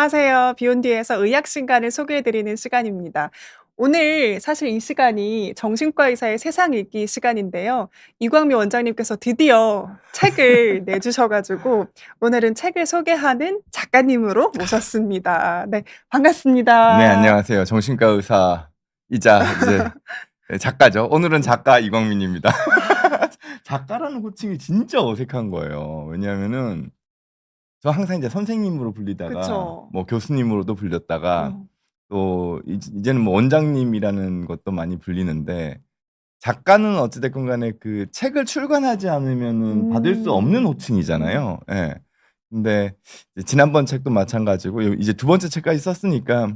안녕하세요. 비욘디에서 의학 신간을 소개해드리는 시간입니다. 오늘 사실 이 시간이 정신과 의사의 세상 읽기 시간인데요. 이광미 원장님께서 드디어 책을 내주셔가지고 오늘은 책을 소개하는 작가님으로 모셨습니다. 네, 네, 반갑습니다. 안녕하세요. 정신과 의사이자 이제 작가죠. 오늘은 작가 이광민입니다. 작가라는 호칭이 진짜 어색한 거예요. 왜냐하면은 저 항상 이제 선생님으로 불리다가 그쵸? 뭐 교수님으로도 불렸다가 어, 또 이제는 뭐 원장님이라는 것도 많이 불리는데 작가는 어찌됐건 간에 그 책을 출간하지 않으면은 받을 수 없는 음, 호칭이잖아요. 예. 근데 이제 지난번 책도 마찬가지고 이제 두 번째 책까지 썼으니까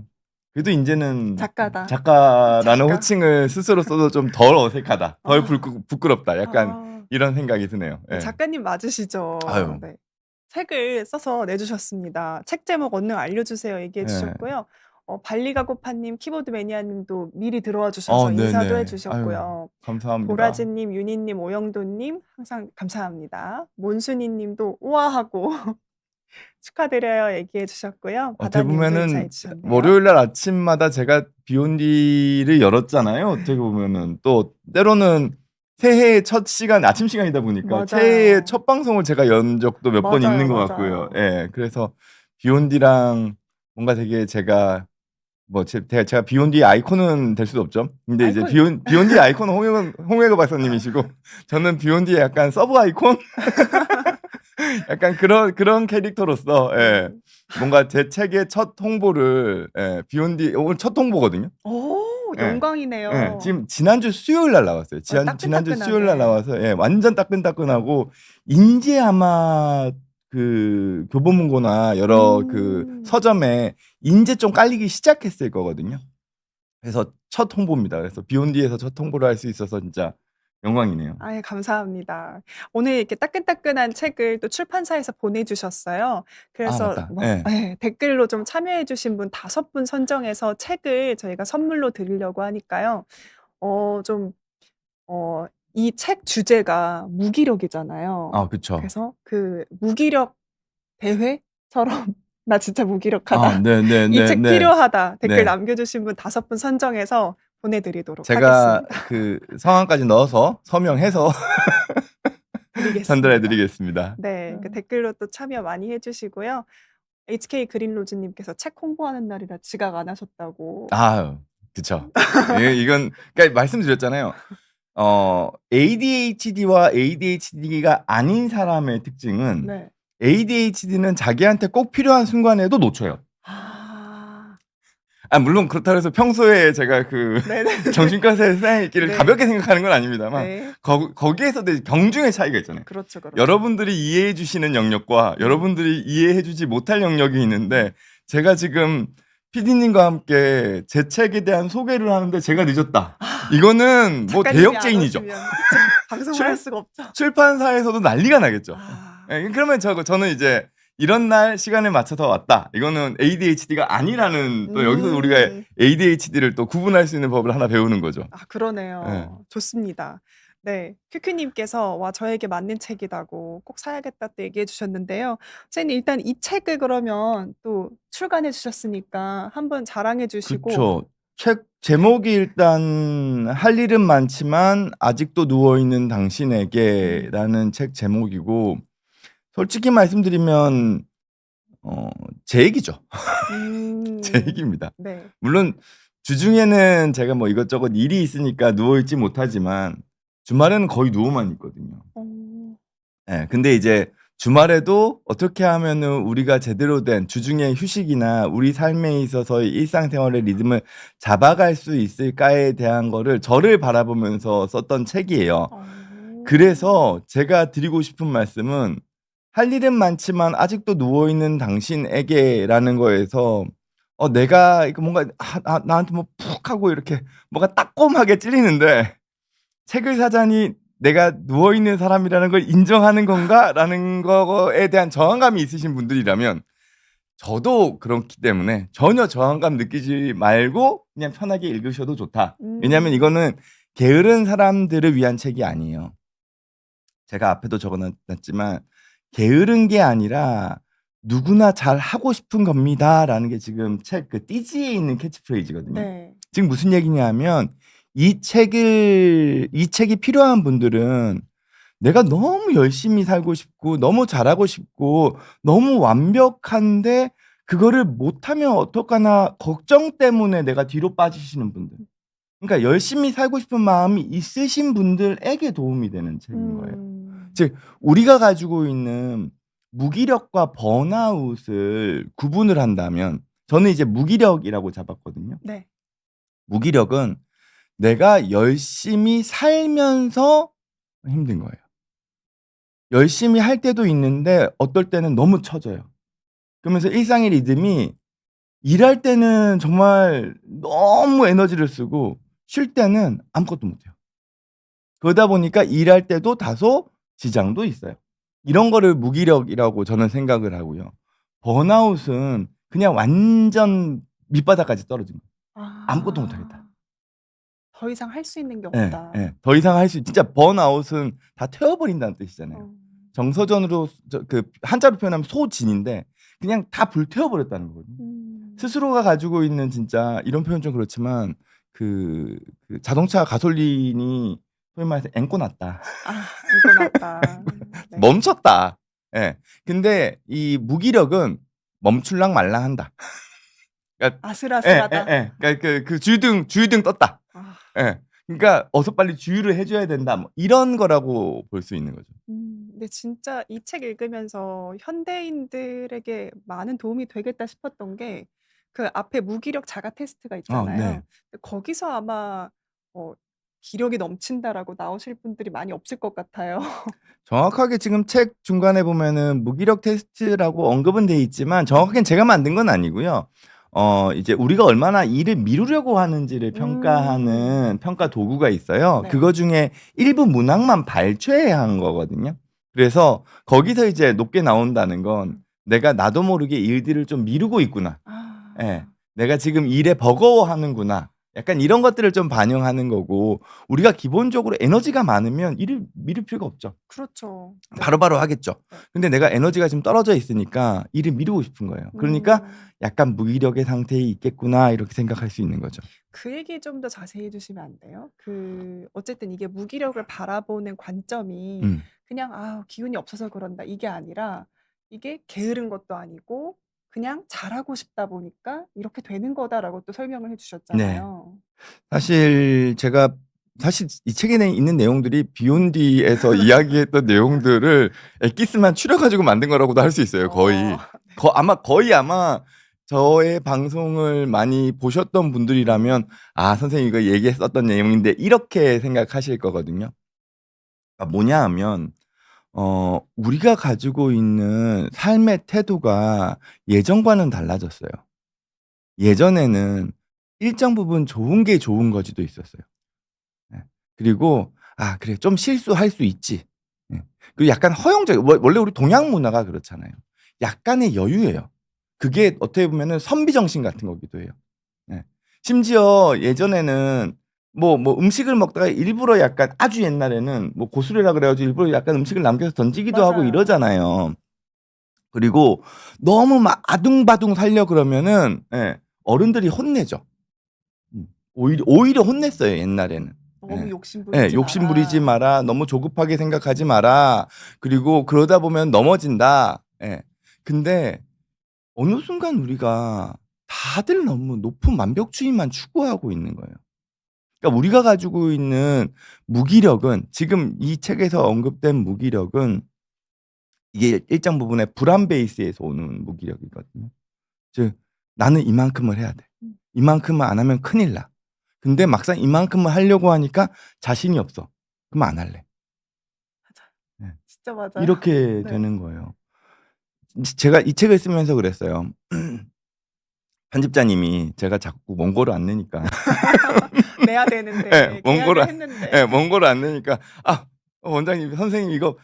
그래도 인제는 작가다. 작가라는 작가. 호칭을 스스로 써도 좀 덜 어색하다. 덜 아, 부끄럽다. 약간 아. 이런 생각이 드네요. 네, 예. 작가님 맞으시죠? 아유. 네. 책을 써서 내주셨습니다. 책 제목 얼른 알려주세요. 얘기해 예. 주셨고요. 발리가고파님, 키보드 매니아님도 미리 들어와 주셔서 인사도 해 네네. 아유, 주셨고요. 감사합니다. 보라지님, 유니님, 오영도님 항상 감사합니다. 몬순이님도 우아하고 축하드려요. 얘기해 주셨고요. 어떻게 바다님도 인사해 보면은 주셨네요. 월요일 날 아침마다 제가 비욘디를 열었잖아요. 어떻게 보면은 또 때로는 새해의 첫 시간 아침 시간이다 보니까 새해의 맞아요. 첫 방송을 제가 연 적도 몇 번 맞아요, 있는 것 같고요. 맞아요. 예. 그래서 비욘디랑 뭔가 되게 제가 뭐 제가 비욘디의 아이콘은 될 수도 없죠. 근데 이제 아이콘, 비욘디의 아이콘은 홍혜거 박사님이시고 저는 비욘디의 약간 서브 아이콘 약간 그런 캐릭터로서 예. 네. 뭔가 제 책의 첫 홍보를 비욘디 오늘 첫 홍보거든요. 오, 예. 예. 영광이네요. 지금 지난주 수요일 날 나왔어요. 지난주 수요일 날 따끈따끈하게. 나와서 완전 따끈따끈하고 인제 아마 그 교보문고나 여러 그 음. 서점에 인제 좀 깔리기 시작했을 거거든요. 그래서 첫 홍보입니다. 그래서 비욘디에서 첫 홍보를 할 수 있어서 진짜 영광이네요. 아예 감사합니다. 오늘 이렇게 따끈따끈한 책을 또 출판사에서 보내주셨어요. 아, 그래서 맞다. 뭐, 예. 댓글로 좀 참여해주신 분 5분 선정해서 책을 저희가 선물로 드리려고 하니까요. 좀, 이 책 주제가 무기력이잖아요. 아, 그쵸. 그래서 그 무기력 대회처럼 나 진짜 아, 무기력하다. 이 책 네네네네. 필요하다. 댓글 네. 남겨주신 분 5분 선정해서 보내드리도록 제가 하겠습니다. 그 성함까지 넣어서 서명해서 전달해 드리겠습니다. 드리겠습니다. 네. 그 댓글로 또 참여 많이 해 주시고요. HK 그린로즈 님께서 책 홍보하는 날이라 지각 안 하셨다고. 아유, 그쵸. 이건 그러니까 말씀드렸잖아요. ADHD와 ADHD가 아닌 사람의 특징은 네. ADHD는 자기한테 꼭 필요한 순간에도 놓쳐요. 아. 물론 그렇다고 해서 평소에 제가 그 네네네. 정신과에서의 세상 읽기를 네. 가볍게 생각하는 건 아닙니다만 네. 거기에서도 경중의 차이가 있잖아요. 그렇죠, 그렇죠. 여러분들이 이해해 주시는 영역과 여러분들이 이해해 주지 못할 영역이 있는데 제가 지금 PD님과 함께 제 책에 대한 소개를 하는데 제가 늦었다. 이거는 뭐 작가님이 안 대역죄인이죠. 오시면 그쵸. 방송을 할 수가 없죠. 출판사에서도 난리가 나겠죠. 아. 그러면 저는 이제 이런 날 시간에 맞춰서 왔다. 이거는 ADHD가 아니라는 또 여기서 우리가 음. ADHD를 또 구분할 수 있는 법을 하나 배우는 거죠. 예. 그러네요. 좋습니다. 네. 큐큐님께서 와 저에게 맞는 책이라고 꼭 사야겠다 또 얘기해 주셨는데요. 선생님 일단 이 책을 그러면 또 출간해 주셨으니까 한번 자랑해 주시고. 그쵸. 책 제목이 일단 할 일은 많지만 아직도 누워 있는 당신에게라는 책 제목이고 솔직히 말씀드리면 제 얘기죠. 제 음. 얘기입니다. 네. 물론 주중에는 제가 뭐 이것저것 일이 있으니까 누워 있지 못하지만 주말에는 거의 누워만 있거든요. 어. 근데 이제 주말에도 어떻게 하면은 우리가 제대로 된 주중의 휴식이나 우리 삶에 있어서의 일상생활의 리듬을 잡아갈 수 있을까에 대한 거를 저를 바라보면서 썼던 책이에요. 어. 그래서 제가 드리고 싶은 말씀은 할 일은 많지만 아직도 누워 있는 당신에게라는 거에서 내가 이거 뭔가 나한테 뭐 푹 하고 이렇게 뭐가 따끔하게 찔리는데 책을 사자니 '내가 누워 있는 사람이라는 걸 인정하는 건가?'라는 거에 대한 저항감이 있으신 분들이라면 저도 그렇기 때문에 전혀 저항감 느끼지 말고 그냥 편하게 읽으셔도 좋다. 왜냐하면 음. 이거는 게으른 사람들을 위한 책이 아니에요. 제가 앞에도 적어 놨지만 게으른 게 아니라 누구나 잘 하고 싶은 겁니다라는 게 지금 책 그 띠지에 있는 캐치프레이즈거든요. 네. 지금 무슨 얘기냐면 이 책이 필요한 분들은 내가 너무 열심히 살고 싶고 너무 잘하고 싶고 너무 완벽한데 그거를 못하면 어떡하나 걱정 때문에 내가 뒤로 빠지시는 분들. 그러니까 열심히 살고 싶은 마음이 있으신 분들에게 도움이 되는 책인 거예요. 즉 우리가 가지고 있는 무기력과 번아웃을 구분을 한다면 저는 이제 무기력이라고 잡았거든요. 네. 무기력은 내가 열심히 살면서 힘든 거예요. 열심히 할 때도 있는데 어떨 때는 너무 처져요. 그러면서 일상의 리듬이 일할 때는 정말 너무 에너지를 쓰고 쉴 때는 아무것도 못 해요. 그러다 보니까 일할 때도 다소 지장도 있어요. 이런 거를 무기력이라고 저는 생각을 하고요. 번아웃은 그냥 완전 밑바닥까지 떨어진 거예요. 아무것도 못 하겠다. 더 이상 할 수 있는 게 예, 없다. 예. 더 이상 할 수 진짜 번아웃은 다 태워버린다는 뜻이잖아요. 정서전으로 그 한자로 표현하면 소진인데 그냥 다 불태워버렸다는 거거든요. 스스로가 가지고 있는 진짜 이런 표현 좀 그렇지만 그 자동차 가솔린이 소위 말해서 앵꼬 났다. 앵꼬 났다. 네. 멈췄다. 예. 근데 이 무기력은 멈출랑 말랑한다. 그러니까 아슬아슬하다. 그러니까 그 주유등 떴다. 예. 그러니까 어서 빨리 주유를 해줘야 된다. 뭐 이런 거라고 볼 수 있는 거죠. 근데 진짜 이 책 읽으면서 현대인들에게 많은 도움이 되겠다 싶었던 게 그 앞에 무기력 자가 테스트가 있잖아요. 네. 근데 거기서 아마 기력이 넘친다라고 나오실 분들이 많이 없을 것 같아요. 정확하게 지금 책 중간에 보면은 무기력 테스트라고 언급은 돼 있지만 정확하게는 제가 만든 건 아니고요. 이제 우리가 얼마나 일을 미루려고 하는지를 평가하는 평가 도구가 있어요. 네. 그거 중에 일부 문항만 발췌한 거거든요. 그래서 거기서 이제 높게 나온다는 건 내가 나도 모르게 일들을 좀 미루고 있구나. 예. 내가 지금 일에 버거워하는구나. 약간 이런 것들을 좀 반영하는 거고 우리가 기본적으로 에너지가 많으면 일을 미룰 필요가 없죠. 그렇죠. 네. 바로바로 하겠죠. 네. 근데 내가 에너지가 지금 떨어져 있으니까 일을 미루고 싶은 거예요. 그러니까 약간 무기력의 상태에 있겠구나 이렇게 생각할 수 있는 거죠. 그 얘기 좀 더 자세히 해 주시면 안 돼요? 어쨌든 이게 무기력을 바라보는 관점이 그냥 기운이 없어서 그런다 이게 아니라 이게 게으른 것도 아니고 그냥 잘하고 싶다 보니까 이렇게 되는 거다라고 또 설명을 해 주셨잖아요. 사실 이 책에 있는 내용들이 비욘디에서 이야기했던 내용들을 엑기스만 추려 가지고 만든 거라고도 할 수 있어요, 거의. 아마 저의 방송을 많이 보셨던 분들이라면 '아 선생님 이거 얘기했었던 내용인데.' 이렇게 생각하실 거거든요. 뭐냐 하면 우리가 가지고 있는 삶의 태도가 예전과는 달라졌어요. 예전에는 일정 부분 좋은 게 좋은 거지도 있었어요. 예. 그리고 '아 그래 좀 실수할 수 있지.' 예. 그리고 약간 원래 우리 동양 문화가 그렇잖아요. 약간의 여유예요. 그게 어떻게 보면은 선비정신 같은 거기도 해요. 예. 심지어 예전에는 뭐 음식을 먹다가 일부러 약간 아주 옛날에는 뭐 고수레라 그래 가지고 일부러 약간 음식을 남겨서 던지기도 하고 맞아요. 이러잖아요. 그리고 너무 막 아둥바둥 살려 그러면은 어른들이 혼내죠. 오히려 혼냈어요, 옛날에는. 너무 욕심 부리지 욕심 마라. 부리지 마라. 너무 조급하게 생각하지 마라. 그리고 그러다 보면 넘어진다. 근데 어느 순간 우리가 다들 너무 높은 완벽주의만 추구하고 있는 거예요. 그러니까 우리가 가지고 있는 무기력은 지금 이 책에서 언급된 무기력은 이게 일정 부분의 불안 베이스에서 오는 무기력이거든요. 즉 나는 이만큼을 해야 돼. 이만큼을 안 하면 큰일 나. 근데 막상 이만큼을 하려고 하니까 자신이 없어. 그럼 안 할래. 맞아요. 진짜 맞아요. 이렇게 되는 거예요. 제가 이 책을 쓰면서 그랬어요. 편집자님이 제가 자꾸 원고를 안 내니까 내야 되는데 원고를 계약을 했는데. 원고를 안 내니까 원장님 선생님 이거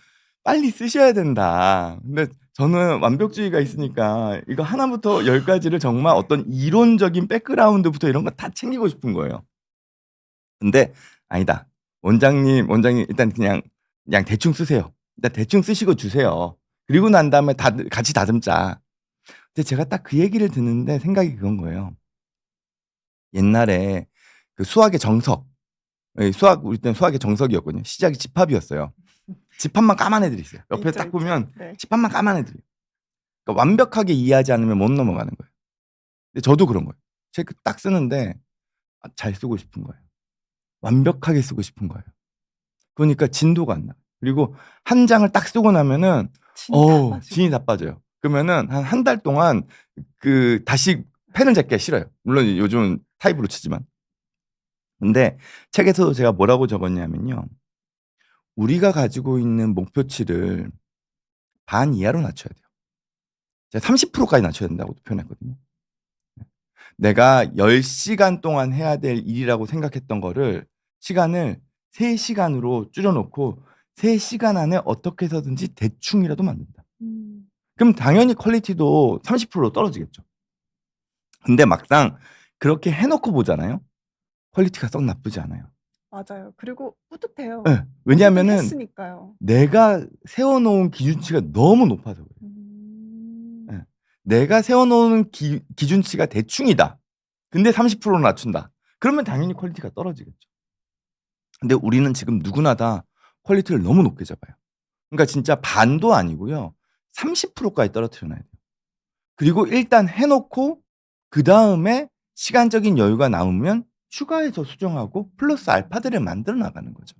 빨리 쓰셔야 된다. 근데 저는 완벽주의가 있으니까 이거 하나부터 10까지를 정말 어떤 이론적인 백그라운드부터 이런 거 다 챙기고 싶은 거예요. 근데 아니다. 원장님 일단 그냥 대충 쓰세요. 일단 대충 쓰시고 주세요. 그리고 난 다음에 같이 다듬자. 근데 제가 딱 그 얘기를 듣는데 생각이 그건 거예요. 옛날에 그 수학의 정석, 우리 때는 수학의 정석이었거든요. 시작이 집합이었어요. 집합만 까만 애들이 있어요. 옆에 있죠, 딱 있죠. 보면 네. 집합만 까만 애들이. 그러니까 완벽하게 이해하지 않으면 못 넘어가는 거예요. 근데 저도 그런 거예요. 제가 딱 쓰는데 잘 쓰고 싶은 거예요. 완벽하게 쓰고 싶은 거예요. 그러니까 진도가 안 나. 그리고 한 장을 딱 쓰고 나면은 진이 다 빠지고. 진이 다 빠져요. 그러면은 한 달 동안 그 다시 펜을 잡기가 싫어요. 물론 요즘은 타입으로 치지만. 근데 책에서도 제가 뭐라고 적었냐면요. 우리가 가지고 있는 목표치를 반 이하로 낮춰야 돼요. 제가 30%까지 낮춰야 된다고 표현했거든요. 내가 10시간 동안 해야 될 일이라고 생각했던 거를 시간을 3시간으로 줄여놓고 3시간 안에 어떻게 해서든지 대충이라도 만든다. 그럼 당연히 퀄리티도 30% 떨어지겠죠. 근데 막상 그렇게 해놓고 보잖아요. 퀄리티가 썩 나쁘지 않아요. 맞아요. 그리고 뿌듯해요. 네, 왜냐하면은 했으니까요. 내가 세워놓은 기준치가 너무 높아서 그래요. 네. 내가 세워놓은 기준치가 대충이다. 근데 30%로 낮춘다. 그러면 당연히 퀄리티가 떨어지겠죠. 근데 우리는 지금 누구나 다 퀄리티를 너무 높게 잡아요. 그러니까 진짜 반도 아니고요. 30%까지 떨어뜨려 놔야 돼요. 그리고 일단 해놓고 그 다음에 시간적인 여유가 남으면 추가해서 수정하고 플러스 알파들을 만들어 나가는 거죠.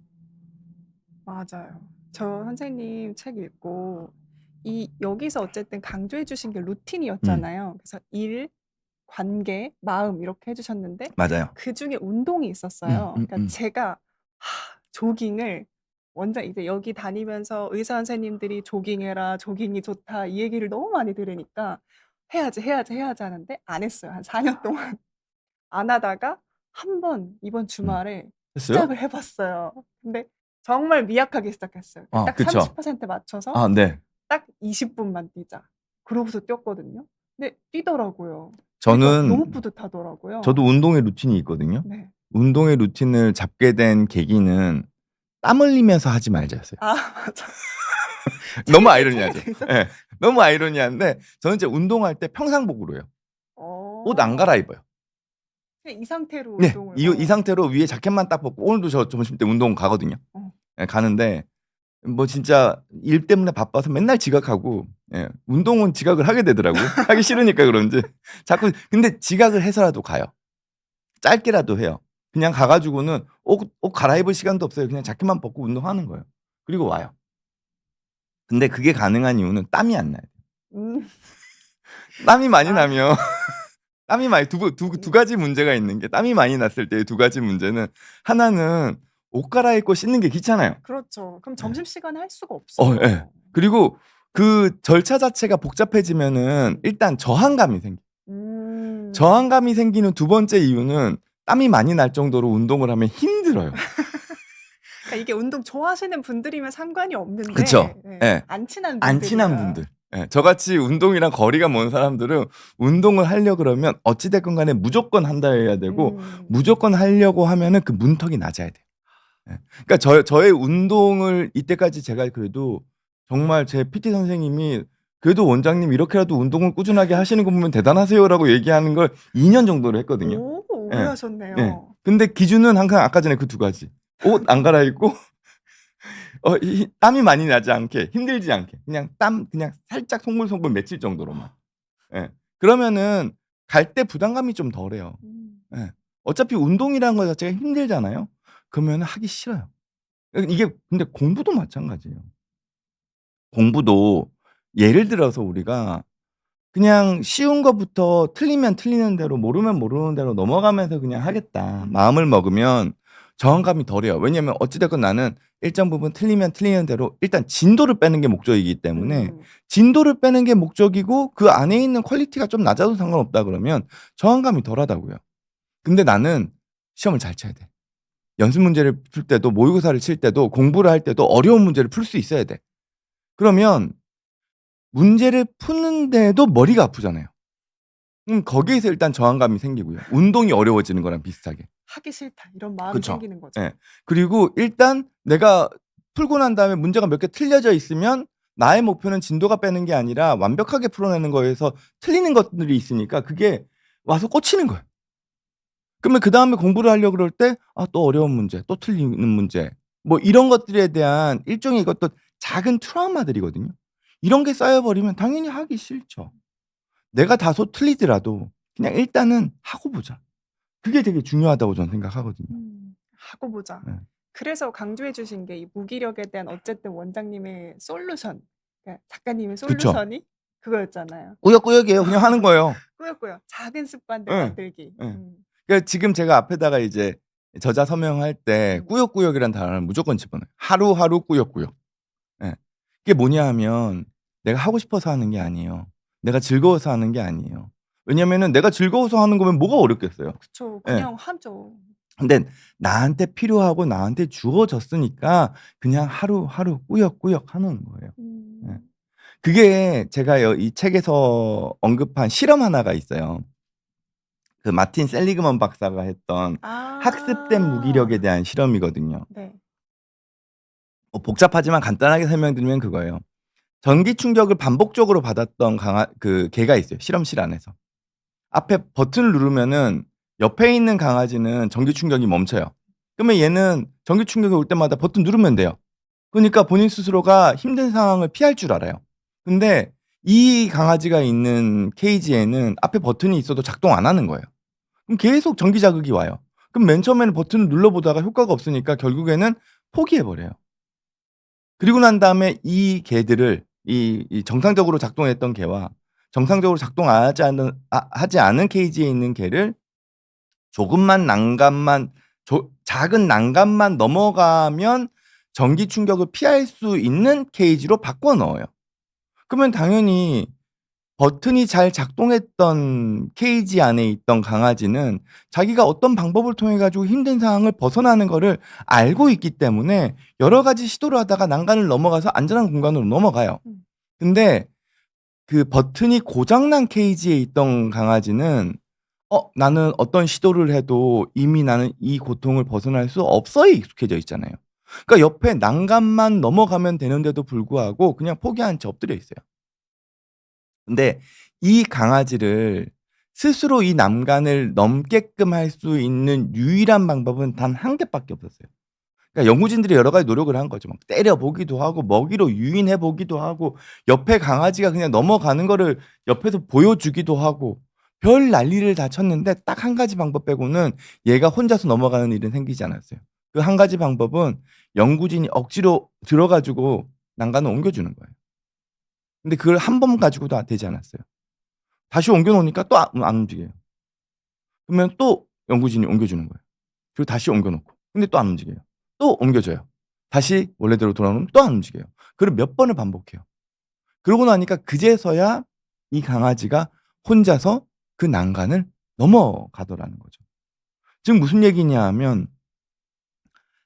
맞아요. 저 선생님 책 읽고 여기서 어쨌든 강조해 주신 게 루틴이었잖아요. 그래서 일, 관계, 마음 이렇게 해 주셨는데 맞아요. 그중에 운동이 있었어요. 그러니까 제가 조깅을 원장 이제 여기 다니면서 의사 선생님들이 "조깅해라. 조깅이 좋다." 이 얘기를 너무 많이 들으니까 "해야지, 해야지, 해야지." 하는데 안 했어요. 한 4년 동안 안 하다가 한 번 이번 주말에 했어요? 시작을 해 봤어요. 근데 정말 미약하게 시작했어요. 딱 그쵸. 30% 맞춰서 네. 딱 20분만 뛰자. 그러고서 뛰었거든요. 근데 뛰더라고요. 저는 너무 뿌듯하더라고요. 저도 운동의 루틴이 있거든요. 네. 운동의 루틴을 잡게 된 계기는 땀 흘리면서 하지 말자였어요. 맞아. 너무 아이러니하죠. 책에서? 예. 너무 아이러니한데 저는 이제 운동할 때 평상복으로 해요. 옷 안 갈아입어요. 그냥 이 상태로 네. 운동을 이 상태로 위에 자켓만 딱 벗고 오늘도 저 점심 때 운동 가거든요. 예, 가는데 뭐 진짜 일 때문에 바빠서 맨날 지각하고 운동은 지각을 하게 되더라고요. 하기 싫으니까 그런지. 자꾸 근데 지각을 해서라도 가요. 짧게라도 해요. 그냥 가 가지고는 옷 갈아입을 시간도 없어요. 그냥 자켓만 벗고 운동하는 거예요. 그리고 와요. 근데 그게 가능한 이유는 땀이 안 나요. 땀이 많이 나면 땀이 많이 두 가지 문제가 있는 게 땀이 많이 났을 때의 두 가지 문제는 하나는 옷 갈아입고 씻는 게 귀찮아요. 그렇죠. 그럼 점심시간에 할 수가 없어요. 예. 그리고 그 절차 자체가 복잡해지면은 일단 저항감이 생겨요. 저항감이 생기는 두 번째 이유는 땀이 많이 날 정도로 운동을 하면 힘들어요. 그러니까 이게 운동 좋아하시는 분들이면 상관이 없는데 그쵸. 예. 안 친한 안 친한 분들. 저같이 운동이랑 거리가 먼 사람들은 운동을 하려 그러면 어찌 됐건 간에 무조건 한다 해야 되고 무조건 하려고 하면은 그 문턱이 낮아야 돼요. 그러니까 저의 운동을 이때까지 제가 그래도 정말 제 PT 선생님이 그래도 원장님 이렇게라도 운동을 꾸준하게 하시는 거 보면 대단하세요라고 얘기하는 걸 2년 정도를 했거든요. 오, 오래 하셨네요. 근데 기준은 항상 아까 전에 그 두 가지. 옷 안 갈아입고 땀이 많이 나지 않게, 힘들지 않게. 그냥 그냥 살짝 송글송글 맺힐 정도로만. 그러면은 갈 때 부담감이 좀 덜해요. 어차피 운동이라는 거 자체가 힘들잖아요. 그러면 하기 싫어요. 이게 근데 공부도 마찬가지예요. 공부도 예를 들어서 우리가 그냥 쉬운 거부터 틀리면 틀리는 대로 모르면 모르는 대로 넘어가면서 그냥 하겠다. 마음을 먹으면 저항감이 덜해요. 왜냐면 어찌 됐건 나는 일정 부분 틀리면 틀리는 대로 일단 진도를 빼는 게 목적이기 때문에 진도를 빼는 게 목적이고 그 안에 있는 퀄리티가 좀 낮아도 상관없다 그러면 저항감이 덜하다고요. 근데 나는 시험을 잘 쳐야 돼. 연습 문제를 풀 때도 모의고사를 칠 때도 공부를 할 때도 어려운 문제를 풀 수 있어야 돼. 그러면 문제를 푸는데도 머리가 아프잖아요. 거기에서 일단 저항감이 생기고요. 운동이 어려워지는 거랑 비슷하게. 하기 싫다 이런 마음이 그쵸. 생기는 거죠. 그리고 일단 내가 풀고 난 다음에 문제가 몇 개 틀려져 있으면 나의 목표는 진도가 빼는 게 아니라 완벽하게 풀어내는 거에서 틀리는 것들이 있으니까 그게 와서 꽂히는 거예요. 그러면 그다음에 공부를 하려고 그럴 때 또 어려운 문제, 또 틀리는 문제 뭐 이런 것들에 대한 일종의 이것도 작은 트라우마들이거든요. 이런 게 쌓여 버리면 당연히 하기 싫죠. 내가 다소 틀리더라도 그냥 일단은 하고 보자. 그게 되게 중요하다고 저는 생각하거든요. 하고 보자. 네. 그래서 강조해 주신 게 이 무기력에 대한 어쨌든 원장님의 솔루션, 그러니까 작가님의 그쵸. 솔루션이 그거였잖아요. 꾸역꾸역이에요. 그냥 하는 거예요. 꾸역꾸역 작은 습관들 예. 만들기. 예. 그러니까 지금 제가 앞에다가 이제 저자 서명할 때 꾸역꾸역이라는 단어를 무조건 집어넣어요. 하루하루 꾸역꾸역. 예. 그게 뭐냐 하면 내가 하고 싶어서 하는 게 아니에요. 내가 즐거워서 하는 게 아니에요. 왜냐면은 내가 즐거워서 하는 거면 뭐가 어렵겠어요. 그쵸. 예. 그냥 하죠. 근데 나한테 필요하고 나한테 주어졌으니까 그냥 하루하루 꾸역꾸역 하는 거예요. 예. 그게 제가 이 책에서 언급한 실험 하나가 있어요. 그 마틴 셀리그먼 박사가 했던 학습된 무기력에 대한 실험이거든요. 네. 복잡하지만 간단하게 설명드리면 그거예요. 전기 충격을 반복적으로 받았던 개가 있어요. 실험실 안에서. 앞에 버튼을 누르면은 옆에 있는 강아지는 전기 충격이 멈춰요. 그러면 얘는 전기 충격이 올 때마다 버튼 누르면 돼요. 그러니까 본인 스스로가 힘든 상황을 피할 줄 알아요. 근데 이 강아지가 있는 케이지에는 앞에 버튼이 있어도 작동 안 하는 거예요. 그럼 계속 전기 자극이 와요. 그럼 맨 처음에는 버튼을 눌러보다가 효과가 없으니까 결국에는 포기해버려요. 그리고 난 다음에 이 개들을 이 정상적으로 작동했던 개와 정상적으로 하지 않은 케이지에 있는 개를 작은 난간만 넘어가면 전기 충격을 피할 수 있는 케이지로 바꿔 넣어요. 그러면 당연히 버튼이 잘 작동했던 케이지 안에 있던 강아지는 자기가 어떤 방법을 통해 가지고 힘든 상황을 벗어나는 거를 알고 있기 때문에 여러 가지 시도를 하다가 난간을 넘어가서 안전한 공간으로 넘어가요. 근데 그 버튼이 고장 난 케이지에 있던 강아지는 나는 어떤 시도를 해도 이미 나는 이 고통을 벗어날 수 없어에 익숙해져 있잖아요. 그러니까 옆에 난간만 넘어가면 되는데도 불구하고 그냥 포기한 채 엎드려 있어요. 근데 이 강아지를 스스로 이 난간을 넘게끔 할 수 있는 유일한 방법은 단 한 개밖에 없었어요. 그러니까 연구진들이 여러 가지 노력을 한 거죠. 막 때려 보기도 하고 먹이로 유인해 보기도 하고 옆에 강아지가 그냥 넘어가는 거를 옆에서 보여주기도 하고 별 난리를 다 쳤는데 딱 한 가지 방법 빼고는 얘가 혼자서 넘어가는 일은 생기지 않았어요. 그 한 가지 방법은 연구진이 억지로 들어 가지고 난간을 옮겨주는 거예요. 근데 그걸 한 번 가지고도 되지 않았어요. 다시 옮겨 놓으니까 또 안 움직여요. 그러면 또 연구진이 옮겨주는 거예요. 그리고 다시 옮겨 놓고. 근데 또 안 움직여요. 또 옮겨줘요. 다시 원래대로 돌아오면 또 안 움직여요. 그걸 몇 번을 반복해요. 그러고 나니까 그제서야 이 강아지가 혼자서 그 난간을 넘어가더라는 거죠. 지금 무슨 얘기냐 하면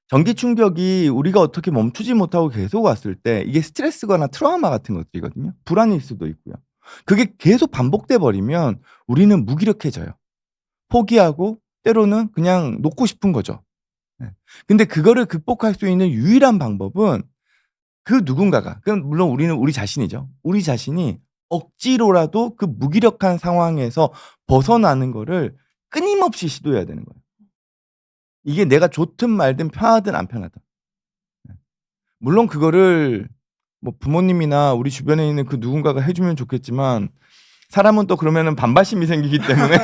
전기 충격이 우리가 어떻게 멈추지 못하고 계속 왔을 때 이게 스트레스거나 트라우마 같은 것들이거든요. 불안일 수도 있고요. 그게 계속 반복돼 버리면 우리는 무기력해져요. 포기하고 때로는 그냥 놓고 싶은 거죠. 네. 근데 그거를 극복할 수 있는 유일한 방법은 그 누군가가, 그럼 물론 우리는 우리 자신이죠. 우리 자신이 억지로라도 그 무기력한 상황에서 벗어나는 거를 끊임없이 시도해야 되는 거예요. 이게 내가 좋든 말든 편하든 안 편하든. 네. 물론 그거를 뭐 부모님이나 우리 주변에 있는 그 누군가가 해 주면 좋겠지만 사람은 또 그러면은 반발심이 생기기 때문에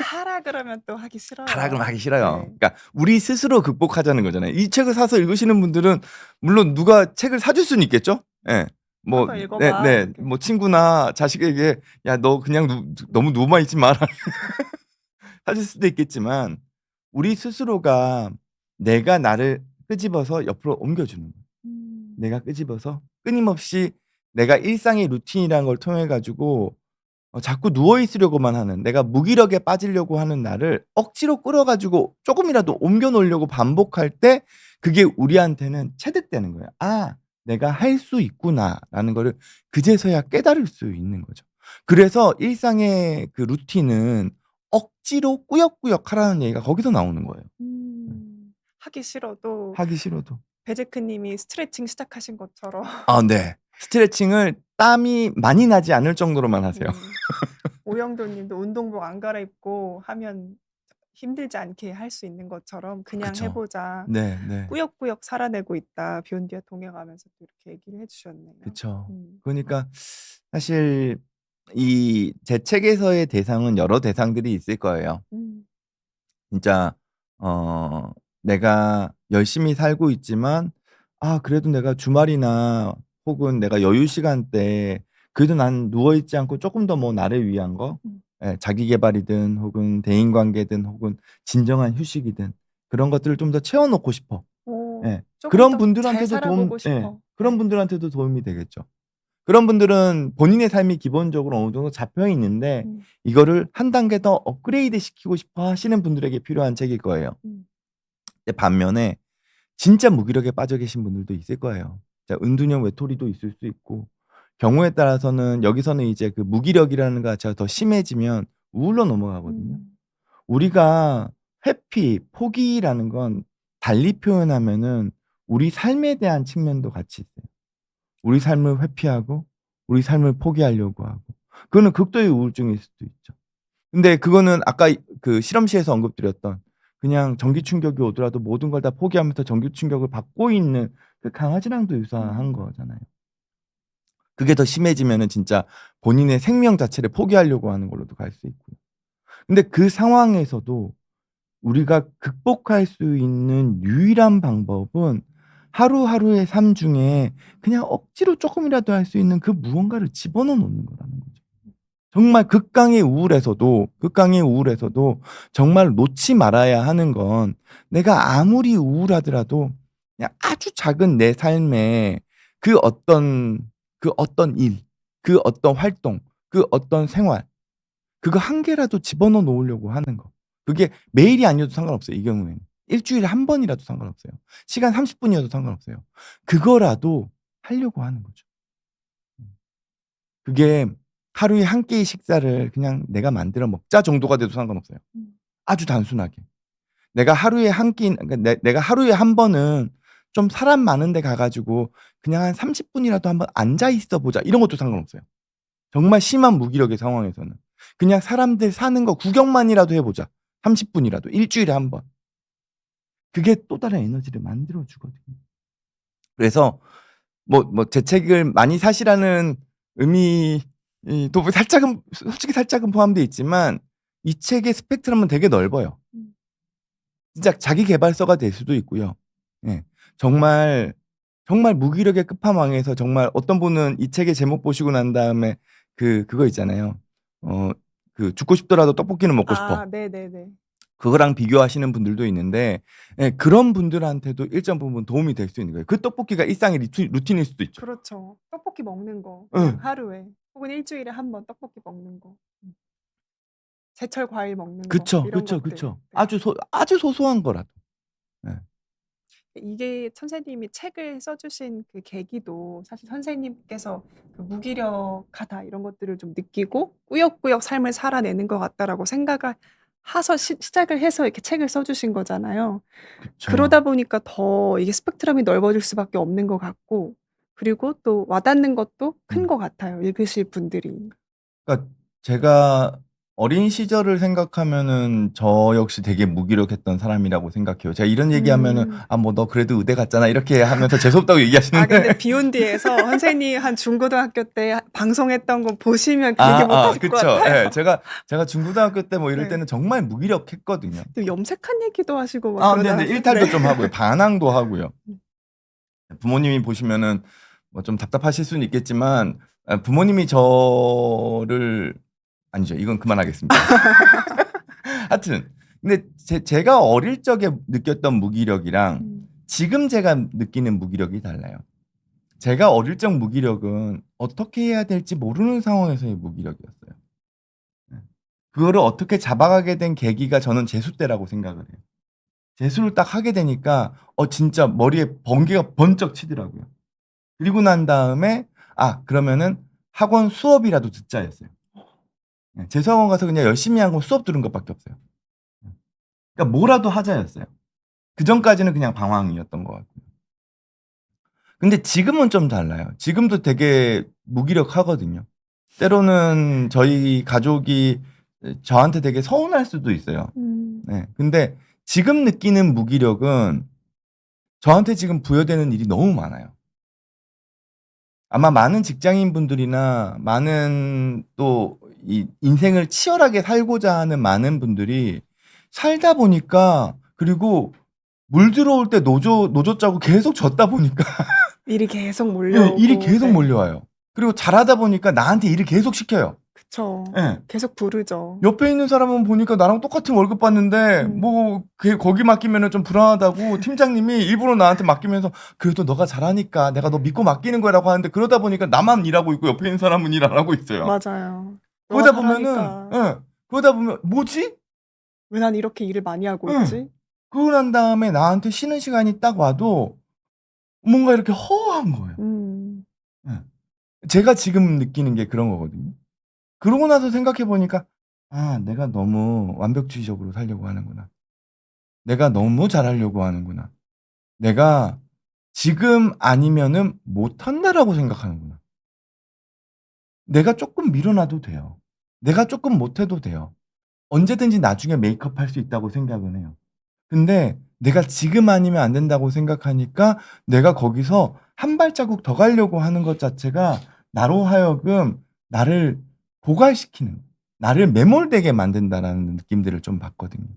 하라 그러면 또 하기 싫어요. 하라 그러면 하기 싫어요. 네. 그러니까 우리 스스로 극복하자는 거잖아요. 이 책을 사서 읽으시는 분들은 물론 누가 책을 사줄 수는 있겠죠. 예. 뭐 한번 읽어봐. 네. 이렇게. 뭐 친구나 자식에게 "야 너 그냥 너무 누워만 있지 마라." 사줄 수도 있겠지만 우리 스스로가 내가 나를 끄집어서 옆으로 옮겨주는 거예요. 내가 끄집어서 끊임없이 내가 일상의 루틴이라는 걸 통해 가지고 자꾸 누워 있으려고만 하는, 내가 무기력에 빠지려고 하는 나를 억지로 끌어 가지고 쪼금이라도 옮겨 놓으려고 반복할 때 그게 우리한테는 체득되는 거예요. '아 내가 할 수 있구나.'라는 거를 그제서야 깨달을 수 있는 거죠. 그래서 일상의 그 루틴은 억지로 꾸역꾸역 하라는 얘기가 거기서 나오는 거예요. 하기 싫어도 하기 싫어도. 베제크 님이 스트레칭 시작하신 것처럼 네. 스트레칭을 땀이 많이 나지 않을 정도로만 하세요. 오영돈 님도 운동복 안 갈아입고 하면 힘들지 않게 할 수 있는 것처럼 그냥 그쵸. 해보자. 네, 네. 꾸역꾸역 살아내고 있다. 비욘디와 동행하면서 또 이렇게 얘기를 해주셨네요. 그쵸. 음. 그러니까 사실 이 제 책에서의 대상은 여러 대상들이 있을 거예요. 음. 진짜 내가 열심히 살고 있지만 그래도 내가 주말이나 혹은 내가 여유 시간 때 그래도 난 누워 있지 않고 쪼끔 더 뭐 나를 위한 거 자기 계발이든 혹은 대인 관계든 혹은 진정한 휴식이든 그런 것들을 좀 더 채워 놓고 싶어. 예. 조금 그런 더 잘 분들한테도 살아보고 싶어. 그런 분들한테도 도움이 되겠죠. 그런 분들은 본인의 삶이 기본적으로 어느 정도 잡혀 있는데 이거를 한 단계 더 업그레이드 시키고 싶어 하시는 분들에게 필요한 책일 거예요. 근데 반면에 진짜 무기력에 빠져 계신 분들도 있을 거예요. 자, 은둔형 외톨이도 있을 수 있고 경우에 따라서는 여기서는 이제 그 무기력이라는 것 자체가 더 심해지면 우울로 넘어가거든요. 우리가 회피, 포기라는 건 달리 표현하면은 우리 삶에 대한 측면도 같이 있어요. 우리 삶을 회피하고 우리 삶을 포기하려고 하고. 그거는 극도의 우울증일 수도 있죠. 근데 그거는 아까 그 실험실에서 언급드렸던 그냥 전기 충격이 오더라도 모든 걸 다 포기하면서 전기 충격을 받고 있는 그 강아지랑도 유사한 거잖아요. 그게 더 심해지면은 진짜 본인의 생명 자체를 포기하려고 하는 걸로도 갈 수 있고요. 근데 그 상황에서도 우리가 극복할 수 있는 유일한 방법은 하루하루의 삶 중에 그냥 억지로 쪼끔이라도 할 수 있는 그 무언가를 집어넣어 놓는 거라는 거죠. 정말 극강의 우울에서도 정말 놓지 말아야 하는 건 내가 아무리 우울하더라도 그냥 아주 작은 내 삶에 그 어떤 일, 그 어떤 활동, 그 어떤 생활 그거 한 개라도 집어넣어 놓으려고 하는 거. 그게 매일이 아니어도 상관없어요, 이 경우에는. 일 주일에 한 번이라도 상관없어요. 시간 30 분이어도 상관없어요. 그거라도 하려고 하는 거죠. 그게 하루에 한 끼의 식사를 그냥 '내가 만들어 먹자.' 정도가 돼도 상관없어요. 아주 단순하게. 내가 하루에 한 끼 그러니까 내가 하루에 한 번은 좀 사람 많은 데 가 가지고 그냥 한 30 분이라도 한번 앉아 있어 보자 이런 것도 상관없어요. 정말 심한 무기력의 상황에서는. 그냥 사람들 사는 거 구경만이라도 해 보자. 30 분이라도 일 주일에 한 번. 그게 또 다른 에너지를 만들어 주거든요. 그래서 제 책을 많이 사시라는 의미도 뭐 살짝은 솔직히 살짝은 포함되어 있지만 이 책의 스펙트럼은 되게 넓어요. 진짜 자기 계발서가 될 수도 있고요. 예. 정말, 정말 무기력의 끝판왕에서 정말 어떤 분은 이 책의 제목 보시고 난 다음에 그거 있잖아요. 그 "죽고 싶더라도 떡볶이는 먹고 싶어." 네네네. 그거랑 비교하시는 분들도 있는데 그런 분들한테도 일정 부분 도움이 될 수 있는 거예요. 그 떡볶이가 일상의 루틴일 수도 있죠. 그렇죠. 떡볶이 먹는 거 응. 그냥 하루에 혹은 일 주일에 한 번 떡볶이 먹는 거. 제철 과일 먹는 거 그쵸, 이런 그쵸, 것들. 그쵸. 네. 아주 소소한 거라도. 예. 이게 선생님이 책을 써 주신 그 계기도 사실 선생님께서 그 '무기력하다.' 이런 것들을 좀 느끼고 '꾸역꾸역 삶을 살아내는 것 같다.'라고 생각을 하서 시작을 해서 이렇게 책을 써 주신 거잖아요. 그쵸. 그러다 보니까 더 이게 스펙트럼이 넓어질 수밖에 없는 것 같고 그리고 또 와닿는 것도 큰 것 같아요, 읽으실 분들이. 그러니까 제가 어린 시절을 생각하면은 저 역시 되게 무기력했던 사람이라고 생각해요. 제가 이런 얘기하면은 뭐 너 그래도 의대 갔잖아." 이렇게 하면서 재수없다고 얘기하시는데 근데 비욘디에서 선생님이 한 중고등학교 때 방송했던 거 보시면 그 얘기 못 하실 것 그쵸. 같아요. 예. 제가 중고등학교 때 뭐 이럴 네. 때는 정말 무기력했거든요. 또 염색한 얘기도 하시고 막 그러지 네네. 않았어요? 일탈도 네. 좀 하고요. 반항도 하고요. 부모님이 보시면은 뭐 좀 답답하실 수는 있겠지만 부모님이 저를 아니죠. 이건 그만하겠습니다. 하여튼 근데 제가 어릴 적에 느꼈던 무기력이랑 지금 제가 느끼는 무기력이 달라요. 제가 어릴 적 무기력은 어떻게 해야 될지 모르는 상황에서의 무기력이었어요. 예. 그거를 어떻게 잡아가게 된 계기가 저는 재수 때라고 생각을 해요. 재수를 딱 하게 되니까 진짜 머리에 번개가 번쩍 치더라고요. 그리고 난 다음에 그러면은 학원 수업이라도 듣자였어요. 예. 재수학원 가서 그냥 열심히 하고 수업 들은 것밖에 없어요. 그러니까 뭐라도 하자였어요. 그전까지는 그냥 방황이었던 것 같고요. 근데 지금은 좀 달라요. 지금도 되게 무기력하거든요. 때로는 저희 가족이 저한테 되게 서운할 수도 있어요. 네. 근데 지금 느끼는 무기력은 저한테 지금 부여되는 일이 너무 많아요. 아마 많은 직장인분들이나 많은 또 이 인생을 치열하게 살고자 하는 많은 분들이 살다 보니까 그리고 물 들어올 때 노조 짜고 계속 졌다 보니까 일이 계속 예, 몰려오고. 일이 계속 네. 몰려와요. 그리고 잘하다 보니까 나한테 일을 계속 시켜요. 그쵸. 예. 계속 부르죠. 옆에 있는 사람은 보니까 나랑 똑같은 월급 받는데 뭐 거기 맡기면은 좀 불안하다고 팀장님이 일부러 나한테 맡기면서 그래도 너가 잘하니까 내가 너 믿고 맡기는 거라고 하는데 그러다 보니까 나만 일하고 있고 옆에 있는 사람은 일 안 하고 있어요. 맞아요. 그러다 너가 보면은 잘하니까. 그러다 보면 뭐지? 왜 난 이렇게 일을 많이 하고 응. 있지? 그러고 난 다음에 나한테 쉬는 시간이 딱 와도 뭔가 이렇게 허한 거예요. 음. 예. 제가 지금 느끼는 게 그런 거거든요. 그러고 나서 생각해 보니까 '아 내가 너무 완벽주의적으로 살려고 하는구나. 내가 너무 잘하려고 하는구나. 내가 지금 아니면은 못한다.'라고 생각하는구나. 내가 쪼끔 미뤄 놔도 돼요. 내가 쪼끔 못해도 돼요. 언제든지 나중에 메이크업 할 수 있다고 생각은 해요. 근데 내가 지금 아니면 안 된다고 생각하니까 내가 거기서 한 발자국 더 가려고 하는 것 자체가 나로 하여금 나를 고갈시키는, 나를 매몰되게 만든다라는 느낌들을 좀 받거든요.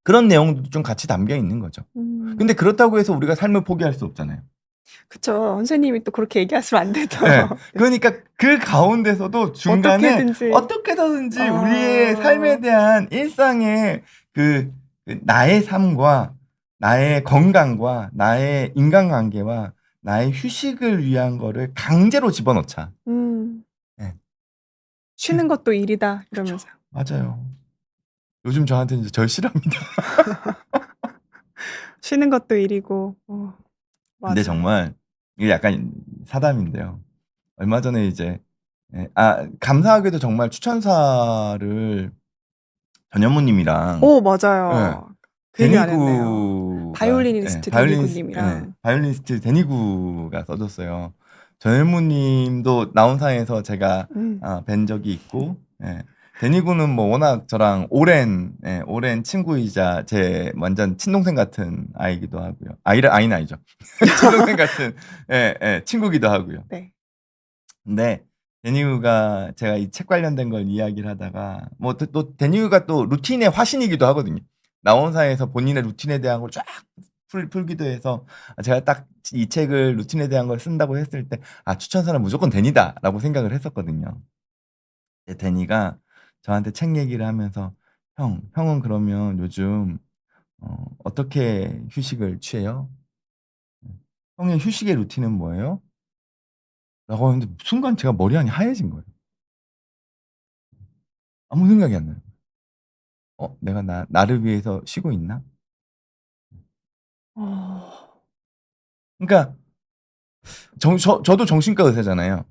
그런 내용도 좀 같이 담겨 있는 거죠. 근데 그렇다고 해서 우리가 삶을 포기할 수 없잖아요. 그쵸. 선생님이 또 그렇게 얘기하시면 안 되죠. 네. 그러니까 그 가운데서도 중간에 어떻게든지. 어떻게든지 우리의 삶에 대한 일상의 그 나의 삶과 나의 건강과 나의 인간관계와 나의 휴식을 위한 거를 강제로 집어넣자. 네. 쉬는 것도 일이다 그쵸. 이러면서요. 맞아요. 요즘 저한테는 이제 절실합니다. 쉬는 것도 일이고. 근데 맞아요. 정말 이게 약간 사담인데요. 얼마 전에 이제 감사하게도 정말 추천사를 전현무님이랑 맞아요. 그 얘기 안 했네요. 바이올리니스트 데니구 님이랑. 바이올리니스트 데니구가 써 줬어요. 전현무님도 나온상에서 제가 뵌 적이 있고 데니구는 뭐 워낙 저랑 오랜 친구이자 제 완전 친동생 같은 아이기도 하고요. 아이는 아니죠. 친동생 같은 친구기도 하고요. 네. 근데 데니우가 제가 이 책 관련된 걸 이야기를 하다가 뭐 또 데니우가 또 루틴의 화신이기도 하거든요. 나온사에서 본인의 루틴에 대한 걸 쫙 풀기도 해서 제가 딱 이 책을 루틴에 대한 걸 쓴다고 했을 때 '아 추천사는 무조건 데니다.'라고 생각을 했었거든요. 근데 데니가 저한테 책 얘기를 하면서 형은 그러면 요즘 어떻게 휴식을 취해요? 형의 휴식의 루틴은 뭐예요?' 라고 하는데 순간 제가 머리 안이 하얘진 거예요. 아무 생각이 안 나요. 내가 나를 위해서 쉬고 있나? 어. 그러니까 저도 정신과 의사잖아요.